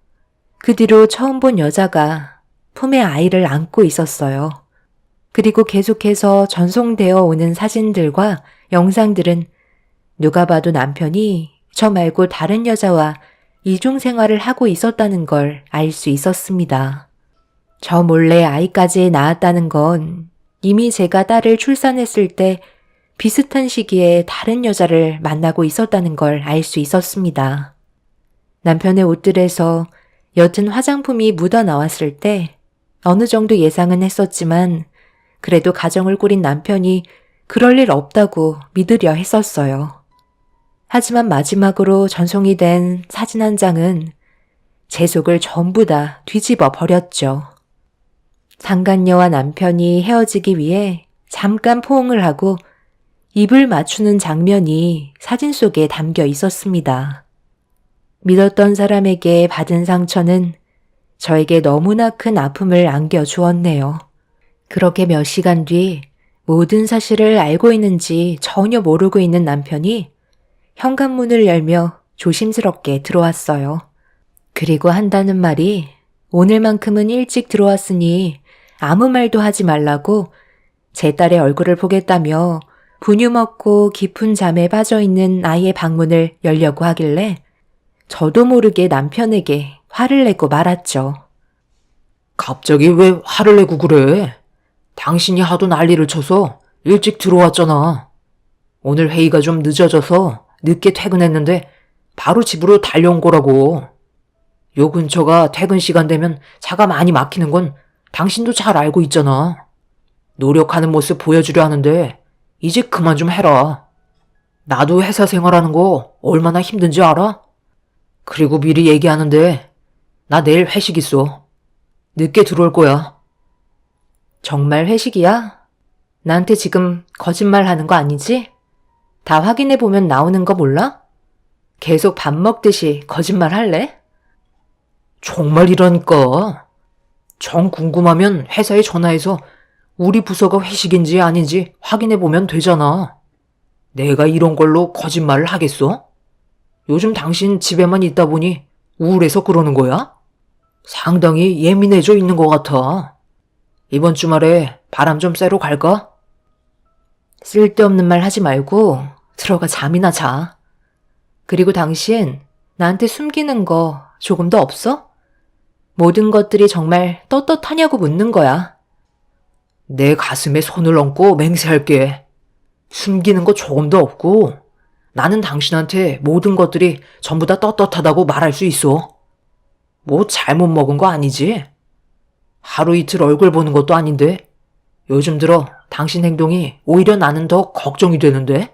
그 뒤로 처음 본 여자가 품에 아이를 안고 있었어요. 그리고 계속해서 전송되어 오는 사진들과 영상들은 누가 봐도 남편이 저 말고 다른 여자와 이중 생활을 하고 있었다는 걸 알 수 있었습니다. 저 몰래 아이까지 낳았다는 건 이미 제가 딸을 출산했을 때 비슷한 시기에 다른 여자를 만나고 있었다는 걸 알 수 있었습니다. 남편의 옷들에서 옅은 화장품이 묻어 나왔을 때 어느 정도 예상은 했었지만 그래도 가정을 꾸린 남편이 그럴 일 없다고 믿으려 했었어요. 하지만 마지막으로 전송이 된 사진 한 장은 제 속을 전부 다 뒤집어 버렸죠. 상간녀와 남편이 헤어지기 위해 잠깐 포옹을 하고 입을 맞추는 장면이 사진 속에 담겨 있었습니다. 믿었던 사람에게 받은 상처는 저에게 너무나 큰 아픔을 안겨주었네요. 그렇게 몇 시간 뒤 모든 사실을 알고 있는지 전혀 모르고 있는 남편이 현관문을 열며 조심스럽게 들어왔어요. 그리고 한다는 말이 오늘만큼은 일찍 들어왔으니 아무 말도 하지 말라고 제 딸의 얼굴을 보겠다며 분유 먹고 깊은 잠에 빠져있는 아이의 방문을 열려고 하길래 저도 모르게 남편에게 화를 내고 말았죠. 갑자기 왜 화를 내고 그래? 당신이 하도 난리를 쳐서 일찍 들어왔잖아. 오늘 회의가 좀 늦어져서 늦게 퇴근했는데 바로 집으로 달려온 거라고. 요 근처가 퇴근 시간 되면 차가 많이 막히는 건 당신도 잘 알고 있잖아. 노력하는 모습 보여주려 하는데 이제 그만 좀 해라. 나도 회사 생활하는 거 얼마나 힘든지 알아? 그리고 미리 얘기하는데 나 내일 회식 있어. 늦게 들어올 거야. 정말 회식이야? 나한테 지금 거짓말 하는 거 아니지? 다 확인해보면 나오는 거 몰라? 계속 밥 먹듯이 거짓말 할래? 정말이라니까. 정 궁금하면 회사에 전화해서 우리 부서가 회식인지 아닌지 확인해보면 되잖아. 내가 이런 걸로 거짓말을 하겠어? 요즘 당신 집에만 있다 보니 우울해서 그러는 거야? 상당히 예민해져 있는 것 같아. 이번 주말에 바람 좀 쐬러 갈까? 쓸데없는 말 하지 말고 들어가 잠이나 자. 그리고 당신 나한테 숨기는 거 조금도 없어? 모든 것들이 정말 떳떳하냐고 묻는 거야. 내 가슴에 손을 얹고 맹세할게. 숨기는 거 조금도 없고 나는 당신한테 모든 것들이 전부 다 떳떳하다고 말할 수 있어. 뭐 잘못 먹은 거 아니지? 하루 이틀 얼굴 보는 것도 아닌데 요즘 들어 당신 행동이 오히려 나는 더 걱정이 되는데?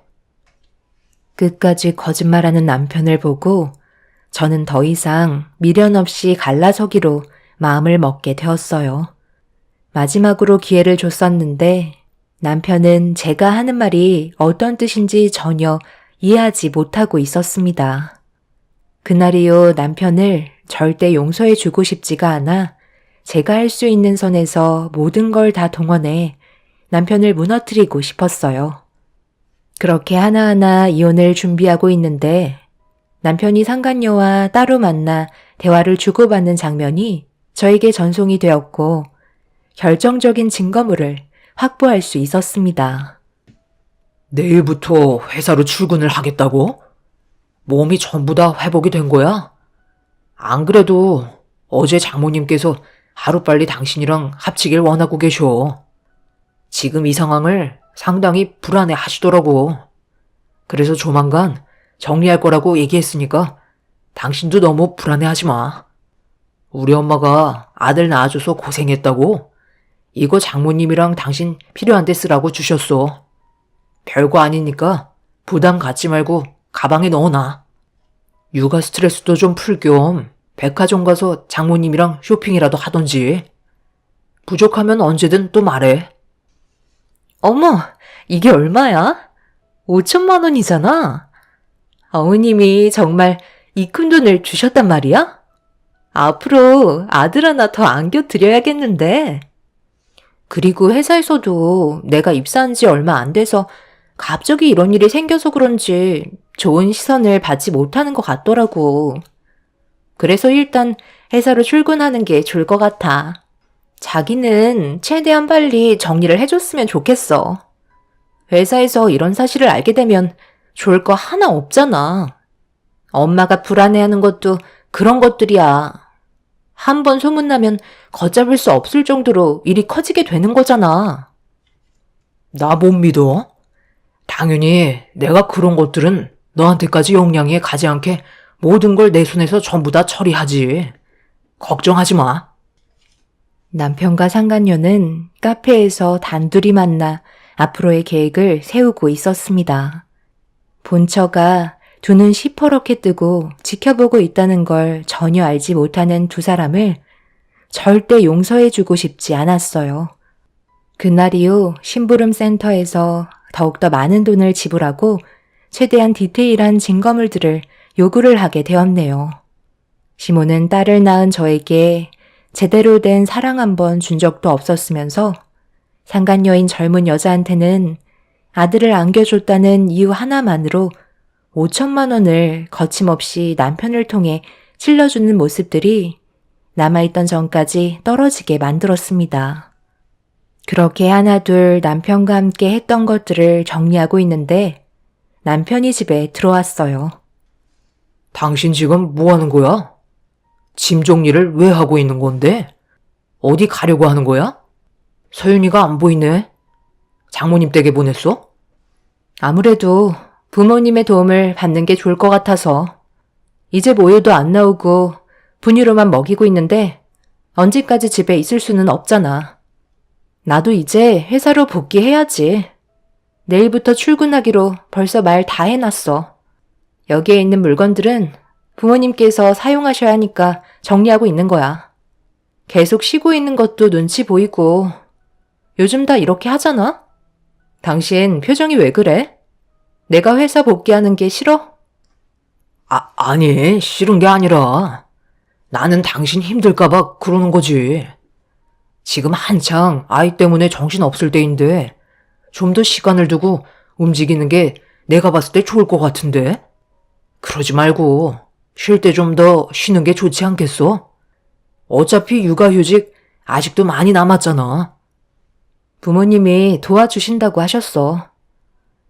끝까지 거짓말하는 남편을 보고 저는 더 이상 미련 없이 갈라서기로 마음을 먹게 되었어요. 마지막으로 기회를 줬었는데 남편은 제가 하는 말이 어떤 뜻인지 전혀 이해하지 못하고 있었습니다. 그날 이후 남편을 절대 용서해 주고 싶지가 않아 제가 할 수 있는 선에서 모든 걸 다 동원해 남편을 무너뜨리고 싶었어요. 그렇게 하나하나 이혼을 준비하고 있는데 남편이 상간녀와 따로 만나 대화를 주고받는 장면이 저에게 전송이 되었고 결정적인 증거물을 확보할 수 있었습니다. 내일부터 회사로 출근을 하겠다고? 몸이 전부 다 회복이 된 거야? 안 그래도 어제 장모님께서 하루빨리 당신이랑 합치길 원하고 계셔. 지금 이 상황을 상당히 불안해 하시더라고. 그래서 조만간 정리할 거라고 얘기했으니까 당신도 너무 불안해 하지 마. 우리 엄마가 아들 낳아줘서 고생했다고 이거 장모님이랑 당신 필요한 데 쓰라고 주셨어. 별거 아니니까 부담 갖지 말고 가방에 넣어놔. 육아 스트레스도 좀 풀 겸 백화점 가서 장모님이랑 쇼핑이라도 하던지. 부족하면 언제든 또 말해. 어머, 이게 얼마야? 5천만 원이잖아. 어머님이 정말 이 큰 돈을 주셨단 말이야? 앞으로 아들 하나 더 안겨드려야겠는데. 그리고 회사에서도 내가 입사한 지 얼마 안 돼서 갑자기 이런 일이 생겨서 그런지 좋은 시선을 받지 못하는 것 같더라고. 그래서 일단 회사로 출근하는 게 좋을 것 같아. 자기는 최대한 빨리 정리를 해줬으면 좋겠어. 회사에서 이런 사실을 알게 되면 좋을 거 하나 없잖아. 엄마가 불안해하는 것도 그런 것들이야. 한 번 소문나면 걷잡을 수 없을 정도로 일이 커지게 되는 거잖아. 나 못 믿어? 당연히 내가 그런 것들은 너한테까지 영향이 가지 않게 모든 걸 내 손에서 전부 다 처리하지. 걱정하지 마. 남편과 상간녀는 카페에서 단둘이 만나 앞으로의 계획을 세우고 있었습니다. 본처가 두 눈 시퍼렇게 뜨고 지켜보고 있다는 걸 전혀 알지 못하는 두 사람을 절대 용서해주고 싶지 않았어요. 그날 이후 심부름 센터에서 더욱더 많은 돈을 지불하고 최대한 디테일한 증거물들을 요구를 하게 되었네요. 시모는 딸을 낳은 저에게 제대로 된 사랑 한 번 준 적도 없었으면서 상간녀인 젊은 여자한테는 아들을 안겨줬다는 이유 하나만으로 5천만 원을 거침없이 남편을 통해 찔러주는 모습들이 남아있던 전까지 떨어지게 만들었습니다. 그렇게 하나둘 남편과 함께 했던 것들을 정리하고 있는데 남편이 집에 들어왔어요. 당신 지금 뭐 하는 거야? 짐 정리를 왜 하고 있는 건데? 어디 가려고 하는 거야? 서윤이가 안 보이네. 장모님 댁에 보냈어? 아무래도 부모님의 도움을 받는 게 좋을 것 같아서 이제 모유도 안 나오고 분유로만 먹이고 있는데 언제까지 집에 있을 수는 없잖아. 나도 이제 회사로 복귀해야지. 내일부터 출근하기로 벌써 말 다 해놨어. 여기에 있는 물건들은 부모님께서 사용하셔야 하니까 정리하고 있는 거야. 계속 쉬고 있는 것도 눈치 보이고 요즘 다 이렇게 하잖아? 당신 표정이 왜 그래? 내가 회사 복귀하는 게 싫어? 아니, 싫은 게 아니라 나는 당신 힘들까봐 그러는 거지. 지금 한창 아이 때문에 정신 없을 때인데 좀 더 시간을 두고 움직이는 게 내가 봤을 때 좋을 것 같은데? 그러지 말고 쉴 때 좀 더 쉬는 게 좋지 않겠어? 어차피 육아휴직 아직도 많이 남았잖아. 부모님이 도와주신다고 하셨어.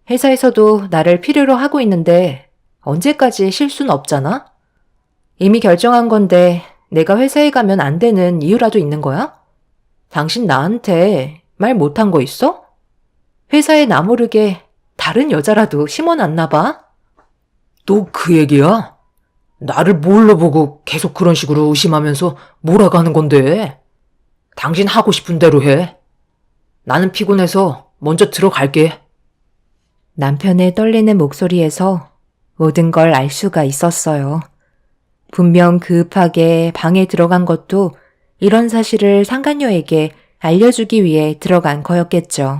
회사에서도 나를 필요로 하고 있는데 언제까지 쉴 순 없잖아? 이미 결정한 건데 내가 회사에 가면 안 되는 이유라도 있는 거야? 당신 나한테 말 못한 거 있어? 회사에 나 모르게 다른 여자라도 심어놨나 봐? 또 그 얘기야? 나를 뭘로 보고 계속 그런 식으로 의심하면서 몰아가는 건데. 당신 하고 싶은 대로 해. 나는 피곤해서 먼저 들어갈게. 남편의 떨리는 목소리에서 모든 걸 알 수가 있었어요. 분명 급하게 방에 들어간 것도 이런 사실을 상간녀에게 알려주기 위해 들어간 거였겠죠.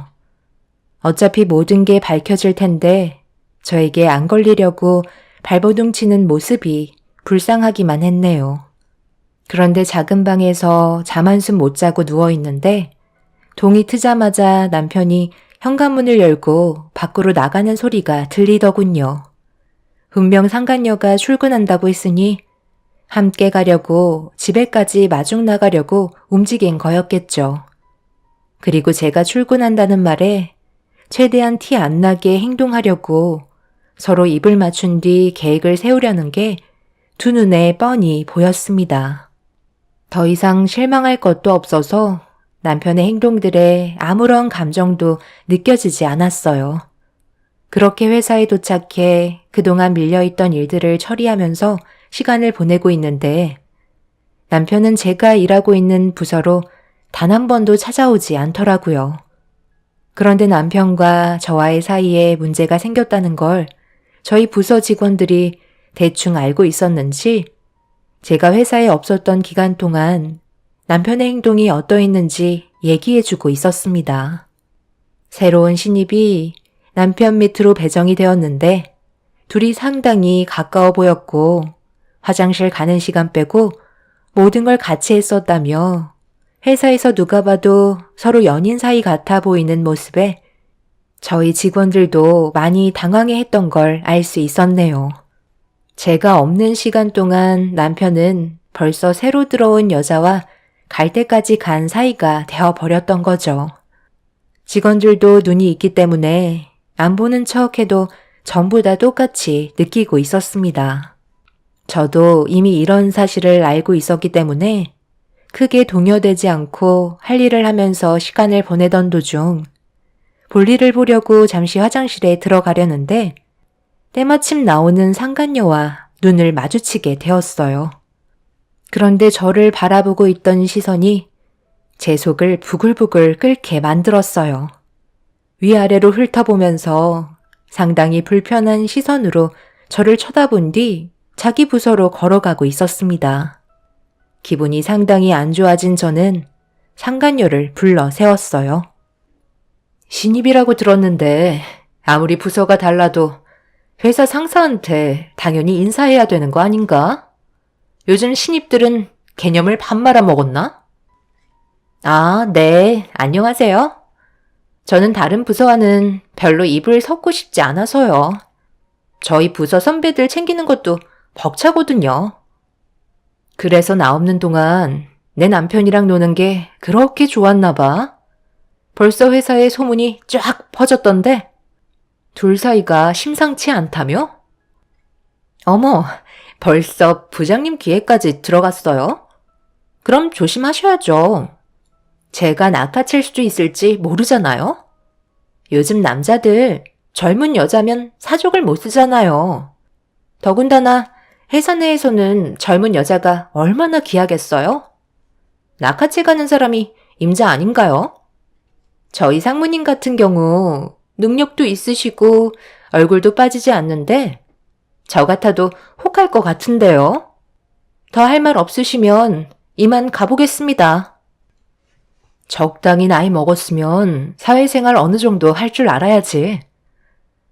어차피 모든 게 밝혀질 텐데 저에게 안 걸리려고 발버둥 치는 모습이 불쌍하기만 했네요. 그런데 작은 방에서 잠 한숨 못 자고 누워있는데 동이 트자마자 남편이 현관문을 열고 밖으로 나가는 소리가 들리더군요. 분명 상간녀가 출근한다고 했으니 함께 가려고 집에까지 마중 나가려고 움직인 거였겠죠. 그리고 제가 출근한다는 말에 최대한 티 안 나게 행동하려고 서로 입을 맞춘 뒤 계획을 세우려는 게 두 눈에 뻔히 보였습니다. 더 이상 실망할 것도 없어서 남편의 행동들에 아무런 감정도 느껴지지 않았어요. 그렇게 회사에 도착해 그동안 밀려있던 일들을 처리하면서 시간을 보내고 있는데 남편은 제가 일하고 있는 부서로 단 한 번도 찾아오지 않더라고요. 그런데 남편과 저와의 사이에 문제가 생겼다는 걸 저희 부서 직원들이 대충 알고 있었는지 제가 회사에 없었던 기간 동안 남편의 행동이 어떠했는지 얘기해주고 있었습니다. 새로운 신입이 남편 밑으로 배정이 되었는데 둘이 상당히 가까워 보였고 화장실 가는 시간 빼고 모든 걸 같이 했었다며 회사에서 누가 봐도 서로 연인 사이 같아 보이는 모습에 저희 직원들도 많이 당황해했던 걸 알 수 있었네요. 제가 없는 시간 동안 남편은 벌써 새로 들어온 여자와 갈 때까지 간 사이가 되어버렸던 거죠. 직원들도 눈이 있기 때문에 안 보는 척해도 전부 다 똑같이 느끼고 있었습니다. 저도 이미 이런 사실을 알고 있었기 때문에 크게 동요되지 않고 할 일을 하면서 시간을 보내던 도중 볼일을 보려고 잠시 화장실에 들어가려는데 때마침 나오는 상간녀와 눈을 마주치게 되었어요. 그런데 저를 바라보고 있던 시선이 제 속을 부글부글 끓게 만들었어요. 위아래로 훑어보면서 상당히 불편한 시선으로 저를 쳐다본 뒤 자기 부서로 걸어가고 있었습니다. 기분이 상당히 안 좋아진 저는 상간녀를 불러 세웠어요. 신입이라고 들었는데 아무리 부서가 달라도 회사 상사한테 당연히 인사해야 되는 거 아닌가? 요즘 신입들은 개념을 밥 말아먹었나? 아, 네. 안녕하세요. 저는 다른 부서와는 별로 입을 섞고 싶지 않아서요. 저희 부서 선배들 챙기는 것도 벅차거든요. 그래서 나 없는 동안 내 남편이랑 노는 게 그렇게 좋았나 봐. 벌써 회사에 소문이 쫙 퍼졌던데 둘 사이가 심상치 않다며? 어머, 벌써 부장님 귀에까지 들어갔어요? 그럼 조심하셔야죠. 제가 낚아챌 수도 있을지 모르잖아요? 요즘 남자들 젊은 여자면 사족을 못 쓰잖아요. 더군다나 회사 내에서는 젊은 여자가 얼마나 귀하겠어요? 낚아채 가는 사람이 임자 아닌가요? 저희 상무님 같은 경우 능력도 있으시고 얼굴도 빠지지 않는데 저 같아도 혹할 것 같은데요. 더 할 말 없으시면 이만 가보겠습니다. 적당히 나이 먹었으면 사회생활 어느 정도 할 줄 알아야지.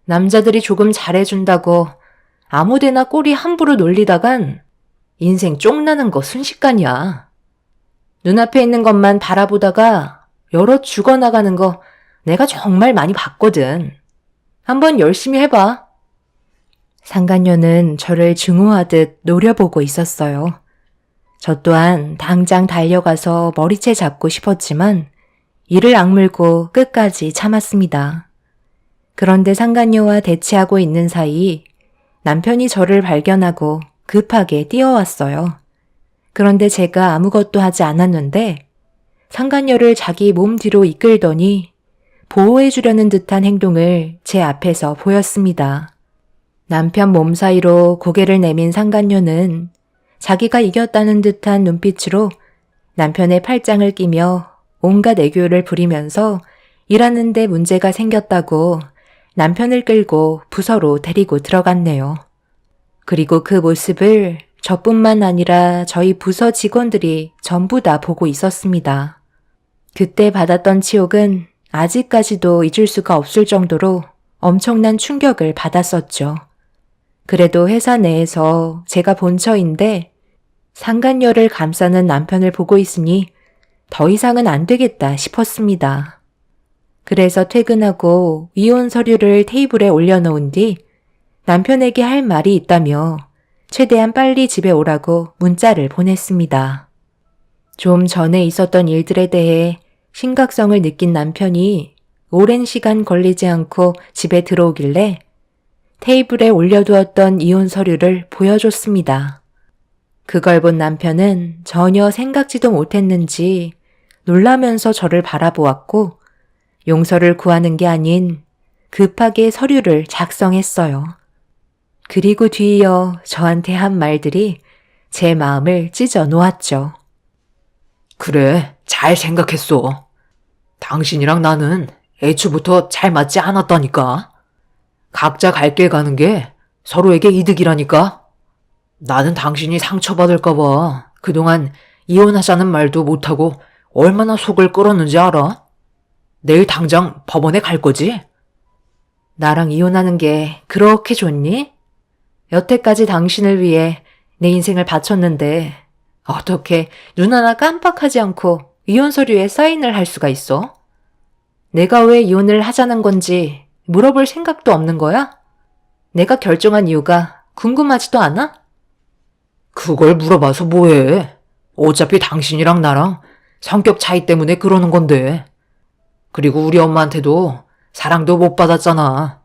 남자들이 조금 잘해준다고 아무데나 꼬리 함부로 놀리다간 인생 쫑나는 거 순식간이야. 눈앞에 있는 것만 바라보다가 여러 죽어나가는 거 내가 정말 많이 봤거든. 한번 열심히 해봐. 상간녀는 저를 증오하듯 노려보고 있었어요. 저 또한 당장 달려가서 머리채 잡고 싶었지만 이를 악물고 끝까지 참았습니다. 그런데 상간녀와 대치하고 있는 사이 남편이 저를 발견하고 급하게 뛰어왔어요. 그런데 제가 아무것도 하지 않았는데 상간녀를 자기 몸 뒤로 이끌더니 보호해주려는 듯한 행동을 제 앞에서 보였습니다. 남편 몸 사이로 고개를 내민 상간녀는 자기가 이겼다는 듯한 눈빛으로 남편의 팔짱을 끼며 온갖 애교를 부리면서 일하는데 문제가 생겼다고 남편을 끌고 부서로 데리고 들어갔네요. 그리고 그 모습을 저뿐만 아니라 저희 부서 직원들이 전부 다 보고 있었습니다. 그때 받았던 치욕은 아직까지도 잊을 수가 없을 정도로 엄청난 충격을 받았었죠. 그래도 회사 내에서 제가 본처인데 상간녀를 감싸는 남편을 보고 있으니 더 이상은 안 되겠다 싶었습니다. 그래서 퇴근하고 이혼 서류를 테이블에 올려놓은 뒤 남편에게 할 말이 있다며 최대한 빨리 집에 오라고 문자를 보냈습니다. 좀 전에 있었던 일들에 대해 심각성을 느낀 남편이 오랜 시간 걸리지 않고 집에 들어오길래 테이블에 올려두었던 이혼 서류를 보여줬습니다. 그걸 본 남편은 전혀 생각지도 못했는지 놀라면서 저를 바라보았고 용서를 구하는 게 아닌 급하게 서류를 작성했어요. 그리고 뒤이어 저한테 한 말들이 제 마음을 찢어 놓았죠. 그래, 잘 생각했어. 당신이랑 나는 애초부터 잘 맞지 않았다니까. 각자 갈 길 가는 게 서로에게 이득이라니까. 나는 당신이 상처받을까봐 그동안 이혼하자는 말도 못하고 얼마나 속을 끓었는지 알아? 내일 당장 법원에 갈 거지? 나랑 이혼하는 게 그렇게 좋니? 여태까지 당신을 위해 내 인생을 바쳤는데 어떻게 눈 하나 깜빡하지 않고 이혼 서류에 사인을 할 수가 있어? 내가 왜 이혼을 하자는 건지 물어볼 생각도 없는 거야? 내가 결정한 이유가 궁금하지도 않아? 그걸 물어봐서 뭐해? 어차피 당신이랑 나랑 성격 차이 때문에 그러는 건데. 그리고 우리 엄마한테도 사랑도 못 받았잖아.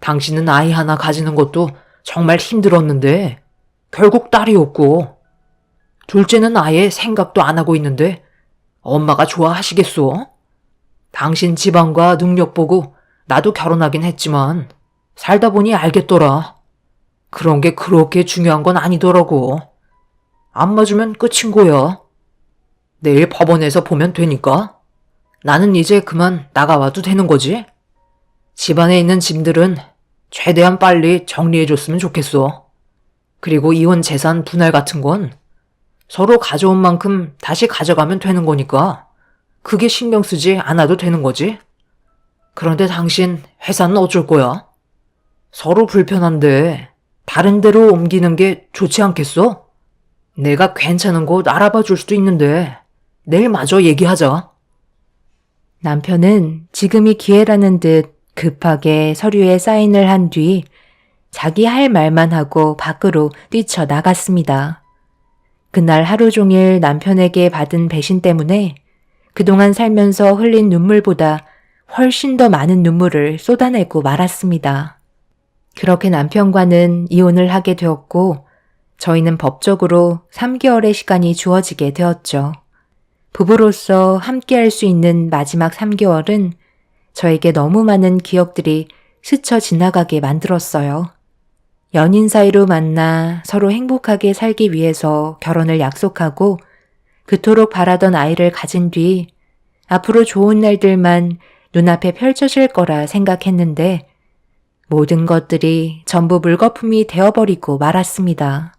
당신은 아이 하나 가지는 것도 정말 힘들었는데 결국 딸이었고, 둘째는 아예 생각도 안 하고 있는데 엄마가 좋아하시겠어? 당신 집안과 능력 보고 나도 결혼하긴 했지만 살다 보니 알겠더라. 그런 게 그렇게 중요한 건 아니더라고. 안 맞으면 끝인 거야. 내일 법원에서 보면 되니까. 나는 이제 그만 나가와도 되는 거지. 집안에 있는 짐들은 최대한 빨리 정리해줬으면 좋겠어. 그리고 이혼 재산 분할 같은 건 서로 가져온 만큼 다시 가져가면 되는 거니까 그게 신경 쓰지 않아도 되는 거지. 그런데 당신 회사는 어쩔 거야? 서로 불편한데 다른 데로 옮기는 게 좋지 않겠어? 내가 괜찮은 곳 알아봐 줄 수도 있는데 내일 마저 얘기하자. 남편은 지금이 기회라는 듯 급하게 서류에 사인을 한 뒤 자기 할 말만 하고 밖으로 뛰쳐나갔습니다. 그날 하루 종일 남편에게 받은 배신 때문에 그동안 살면서 흘린 눈물보다 훨씬 더 많은 눈물을 쏟아내고 말았습니다. 그렇게 남편과는 이혼을 하게 되었고 저희는 법적으로 3개월의 시간이 주어지게 되었죠. 부부로서 함께할 수 있는 마지막 3개월은 저에게 너무 많은 기억들이 스쳐 지나가게 만들었어요. 연인 사이로 만나 서로 행복하게 살기 위해서 결혼을 약속하고 그토록 바라던 아이를 가진 뒤 앞으로 좋은 날들만 눈앞에 펼쳐질 거라 생각했는데 모든 것들이 전부 물거품이 되어버리고 말았습니다.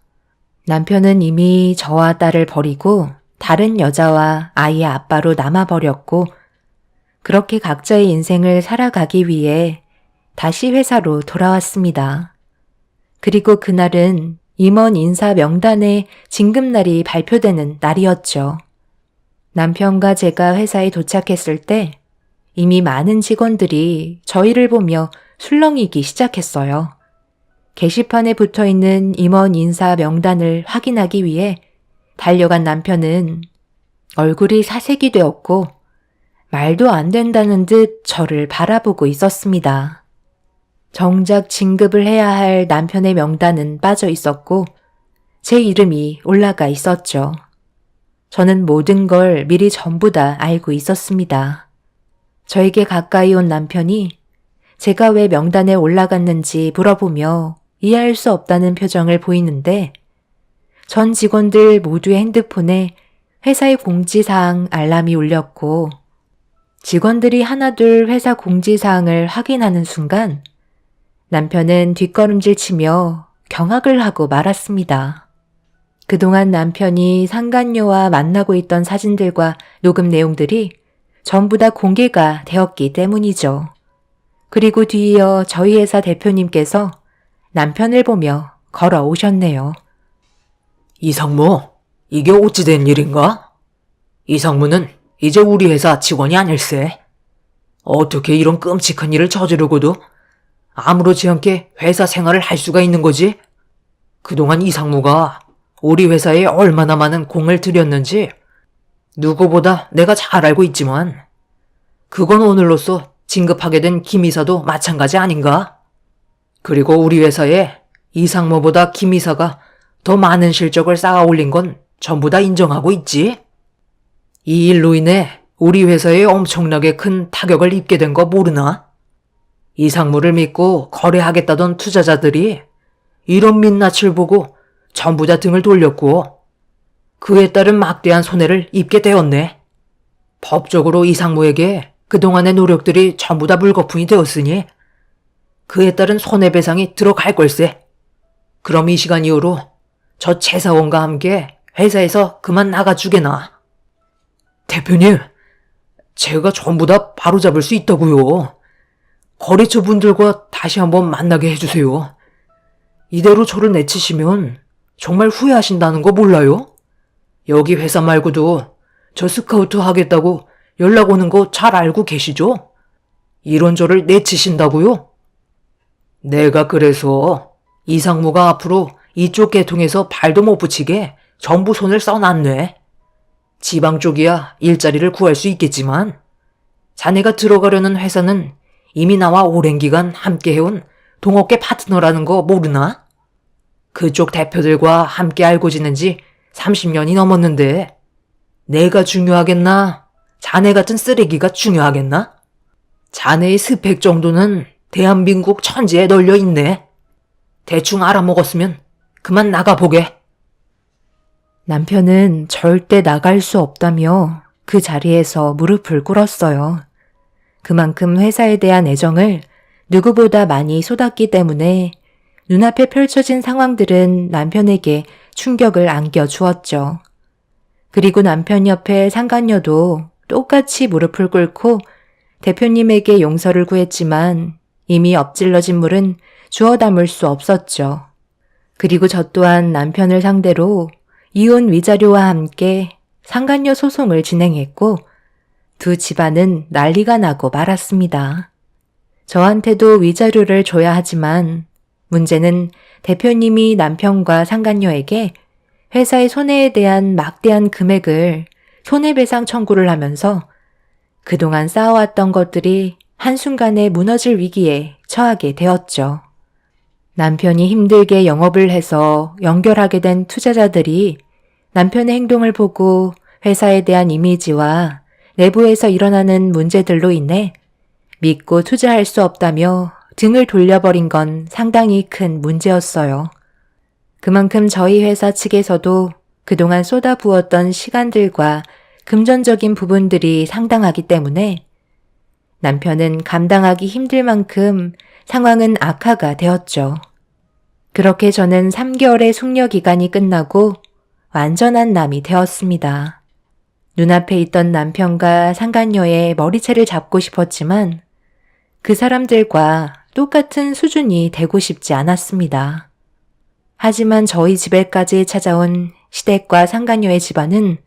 남편은 이미 저와 딸을 버리고 다른 여자와 아이의 아빠로 남아버렸고 그렇게 각자의 인생을 살아가기 위해 다시 회사로 돌아왔습니다. 그리고 그날은 임원 인사 명단에 진급날이 발표되는 날이었죠. 남편과 제가 회사에 도착했을 때 이미 많은 직원들이 저희를 보며 술렁이기 시작했어요. 게시판에 붙어있는 임원 인사 명단을 확인하기 위해 달려간 남편은 얼굴이 사색이 되었고 말도 안 된다는 듯 저를 바라보고 있었습니다. 정작 진급을 해야 할 남편의 명단은 빠져 있었고 제 이름이 올라가 있었죠. 저는 모든 걸 미리 전부 다 알고 있었습니다. 저에게 가까이 온 남편이 제가 왜 명단에 올라갔는지 물어보며 이해할 수 없다는 표정을 보이는데 전 직원들 모두의 핸드폰에 회사의 공지사항 알람이 울렸고 직원들이 하나둘 회사 공지사항을 확인하는 순간 남편은 뒷걸음질 치며 경악을 하고 말았습니다. 그동안 남편이 상간녀와 만나고 있던 사진들과 녹음 내용들이 전부 다 공개가 되었기 때문이죠. 그리고 뒤이어 저희 회사 대표님께서 남편을 보며 걸어오셨네요. 이상무, 이게 어찌 된 일인가? 이상무는 이제 우리 회사 직원이 아닐세. 어떻게 이런 끔찍한 일을 저지르고도 아무렇지 않게 회사 생활을 할 수가 있는 거지? 그동안 이상무가 우리 회사에 얼마나 많은 공을 들였는지 누구보다 내가 잘 알고 있지만 그건 오늘로써 진급하게 된 김 이사도 마찬가지 아닌가? 그리고 우리 회사에 이상무보다 김 이사가 더 많은 실적을 쌓아 올린 건 전부 다 인정하고 있지? 이 일로 인해 우리 회사에 엄청나게 큰 타격을 입게 된 거 모르나? 이상무를 믿고 거래하겠다던 투자자들이 이런 민낯을 보고 전부 다 등을 돌렸고 그에 따른 막대한 손해를 입게 되었네. 법적으로 이상무에게 그동안의 노력들이 전부 다 물거품이 되었으니 그에 따른 손해배상이 들어갈 걸세. 그럼 이 시간 이후로 저 채사원과 함께 회사에서 그만 나가주게나. 대표님, 제가 전부 다 바로잡을 수 있다고요. 거래처 분들과 다시 한번 만나게 해주세요. 이대로 저를 내치시면 정말 후회하신다는 거 몰라요? 여기 회사 말고도 저 스카우트 하겠다고 연락 오는 거 잘 알고 계시죠? 이런 저를 내치신다고요? 내가 그래서 이상무가 앞으로 이쪽 계통에서 발도 못 붙이게 전부 손을 써놨네. 지방 쪽이야 일자리를 구할 수 있겠지만 자네가 들어가려는 회사는 이미 나와 오랜 기간 함께 해온 동업계 파트너라는 거 모르나? 그쪽 대표들과 함께 알고 지낸 지 30년이 넘었는데 내가 중요하겠나? 자네 같은 쓰레기가 중요하겠나? 자네의 스펙 정도는 대한민국 천지에 널려 있네. 대충 알아먹었으면 그만 나가보게. 남편은 절대 나갈 수 없다며 그 자리에서 무릎을 꿇었어요. 그만큼 회사에 대한 애정을 누구보다 많이 쏟았기 때문에 눈앞에 펼쳐진 상황들은 남편에게 충격을 안겨주었죠. 그리고 남편 옆에 상간녀도 똑같이 무릎을 꿇고 대표님에게 용서를 구했지만 이미 엎질러진 물은 주워 담을 수 없었죠. 그리고 저 또한 남편을 상대로 이혼 위자료와 함께 상간녀 소송을 진행했고 두 집안은 난리가 나고 말았습니다. 저한테도 위자료를 줘야 하지만 문제는 대표님이 남편과 상간녀에게 회사의 손해에 대한 막대한 금액을 손해배상 청구를 하면서 그동안 쌓아왔던 것들이 한순간에 무너질 위기에 처하게 되었죠. 남편이 힘들게 영업을 해서 연결하게 된 투자자들이 남편의 행동을 보고 회사에 대한 이미지와 내부에서 일어나는 문제들로 인해 믿고 투자할 수 없다며 등을 돌려버린 건 상당히 큰 문제였어요. 그만큼 저희 회사 측에서도 그동안 쏟아부었던 시간들과 금전적인 부분들이 상당하기 때문에 남편은 감당하기 힘들 만큼 상황은 악화가 되었죠. 그렇게 저는 3개월의 숙려 기간이 끝나고 완전한 남이 되었습니다. 눈앞에 있던 남편과 상간녀의 머리채를 잡고 싶었지만 그 사람들과 똑같은 수준이 되고 싶지 않았습니다. 하지만 저희 집에까지 찾아온 시댁과 상간녀의 집안은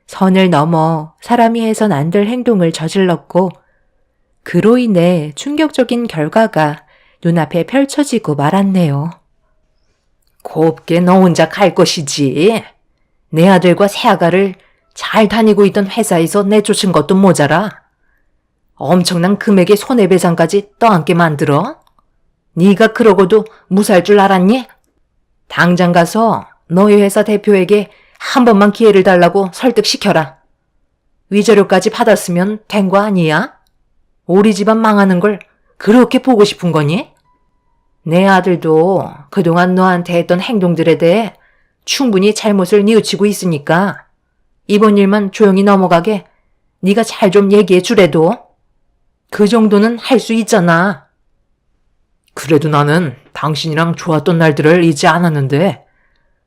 선을 넘어 사람이 해선 안 될 행동을 저질렀고 그로 인해 충격적인 결과가 눈앞에 펼쳐지고 말았네요. 곱게 너 혼자 갈 것이지. 내 아들과 새아가를 잘 다니고 있던 회사에서 내쫓은 것도 모자라. 엄청난 금액의 손해배상까지 떠안게 만들어? 네가 그러고도 무사할 줄 알았니? 당장 가서 너희 회사 대표에게 한 번만 기회를 달라고 설득시켜라. 위자료까지 받았으면 된 거 아니야? 우리 집안 망하는 걸 그렇게 보고 싶은 거니? 내 아들도 그동안 너한테 했던 행동들에 대해 충분히 잘못을 뉘우치고 있으니까 이번 일만 조용히 넘어가게 네가 잘 좀 얘기해 주래도. 그 정도는 할 수 있잖아. 그래도 나는 당신이랑 좋았던 날들을 잊지 않았는데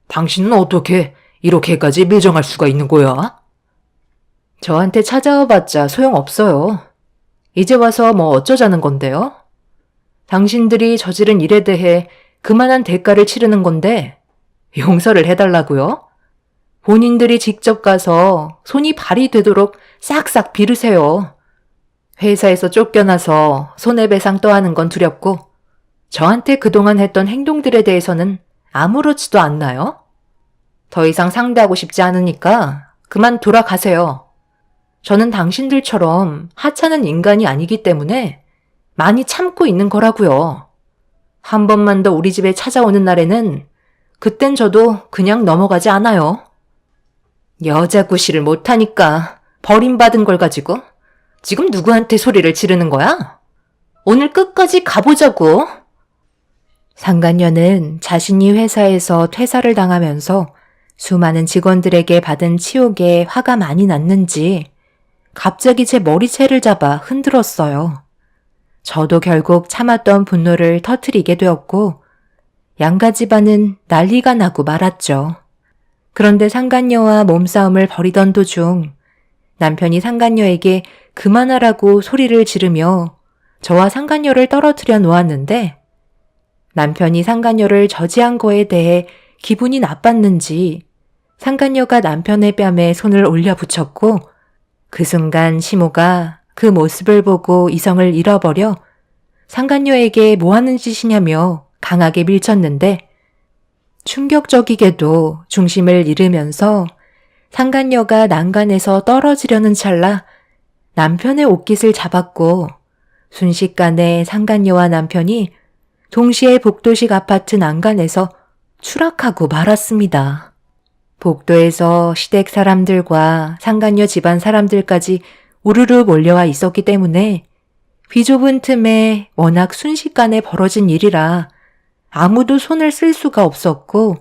당신은 어떻게 이렇게까지 밀정할 수가 있는 거야? 저한테 찾아와 봤자 소용없어요. 이제 와서 뭐 어쩌자는 건데요? 당신들이 저지른 일에 대해 그만한 대가를 치르는 건데 용서를 해달라고요? 본인들이 직접 가서 손이 발이 되도록 싹싹 비르세요. 회사에서 쫓겨나서 손해배상 떠하는 건 두렵고 저한테 그동안 했던 행동들에 대해서는 아무렇지도 않나요? 더 이상 상대하고 싶지 않으니까 그만 돌아가세요. 저는 당신들처럼 하찮은 인간이 아니기 때문에 많이 참고 있는 거라고요. 한 번만 더 우리 집에 찾아오는 날에는 그땐 저도 그냥 넘어가지 않아요. 여자 구실을 못하니까 버림받은 걸 가지고 지금 누구한테 소리를 지르는 거야? 오늘 끝까지 가보자고. 상간녀는 자신이 회사에서 퇴사를 당하면서 수많은 직원들에게 받은 치욕에 화가 많이 났는지 갑자기 제 머리채를 잡아 흔들었어요. 저도 결국 참았던 분노를 터뜨리게 되었고 양가 집안은 난리가 나고 말았죠. 그런데 상간녀와 몸싸움을 벌이던 도중 남편이 상간녀에게 그만하라고 소리를 지르며 저와 상간녀를 떨어뜨려 놓았는데 남편이 상간녀를 저지한 거에 대해 기분이 나빴는지 상간녀가 남편의 뺨에 손을 올려 붙였고 그 순간 시모가 그 모습을 보고 이성을 잃어버려 상간녀에게 뭐 하는 짓이냐며 강하게 밀쳤는데 충격적이게도 중심을 잃으면서 상간녀가 난간에서 떨어지려는 찰나 남편의 옷깃을 잡았고 순식간에 상간녀와 남편이 동시에 복도식 아파트 난간에서 추락하고 말았습니다. 복도에서 시댁 사람들과 상간녀 집안 사람들까지 우르르 몰려와 있었기 때문에 비좁은 틈에 워낙 순식간에 벌어진 일이라 아무도 손을 쓸 수가 없었고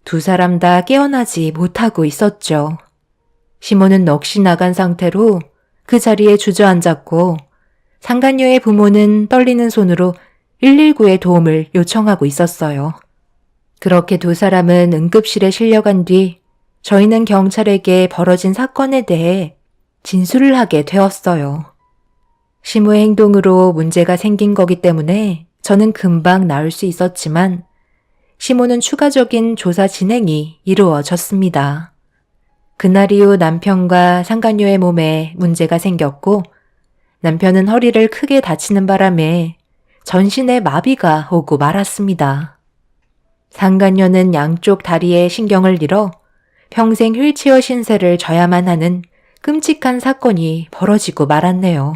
두 사람 다 깨어나지 못하고 있었죠. 시모는 넋이 나간 상태로 그 자리에 주저앉았고 상간녀의 부모는 떨리는 손으로 119에 도움을 요청하고 있었어요. 그렇게 두 사람은 응급실에 실려간 뒤 저희는 경찰에게 벌어진 사건에 대해 진술을 하게 되었어요. 시모의 행동으로 문제가 생긴 거기 때문에 저는 금방 나을 수 있었지만 시모는 추가적인 조사 진행이 이루어졌습니다. 그날 이후 남편과 상간녀의 몸에 문제가 생겼고 남편은 허리를 크게 다치는 바람에 전신에 마비가 오고 말았습니다. 상간녀는 양쪽 다리에 신경을 잃어 평생 휠체어 신세를 져야만 하는 끔찍한 사건이 벌어지고 말았네요.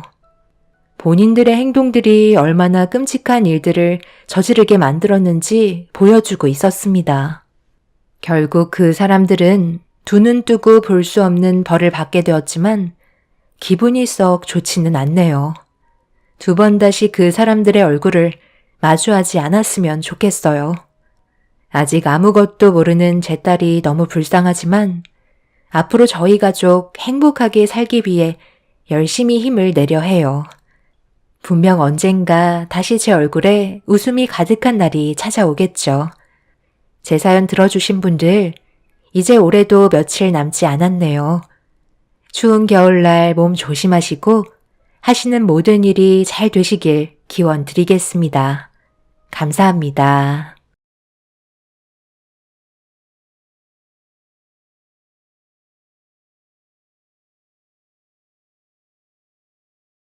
본인들의 행동들이 얼마나 끔찍한 일들을 저지르게 만들었는지 보여주고 있었습니다. 결국 그 사람들은 두 눈 뜨고 볼 수 없는 벌을 받게 되었지만 기분이 썩 좋지는 않네요. 두 번 다시 그 사람들의 얼굴을 마주하지 않았으면 좋겠어요. 아직 아무것도 모르는 제 딸이 너무 불쌍하지만 앞으로 저희 가족 행복하게 살기 위해 열심히 힘을 내려 해요. 분명 언젠가 다시 제 얼굴에 웃음이 가득한 날이 찾아오겠죠. 제 사연 들어주신 분들, 이제 올해도 며칠 남지 않았네요. 추운 겨울날 몸 조심하시고 하시는 모든 일이 잘 되시길 기원 드리겠습니다. 감사합니다.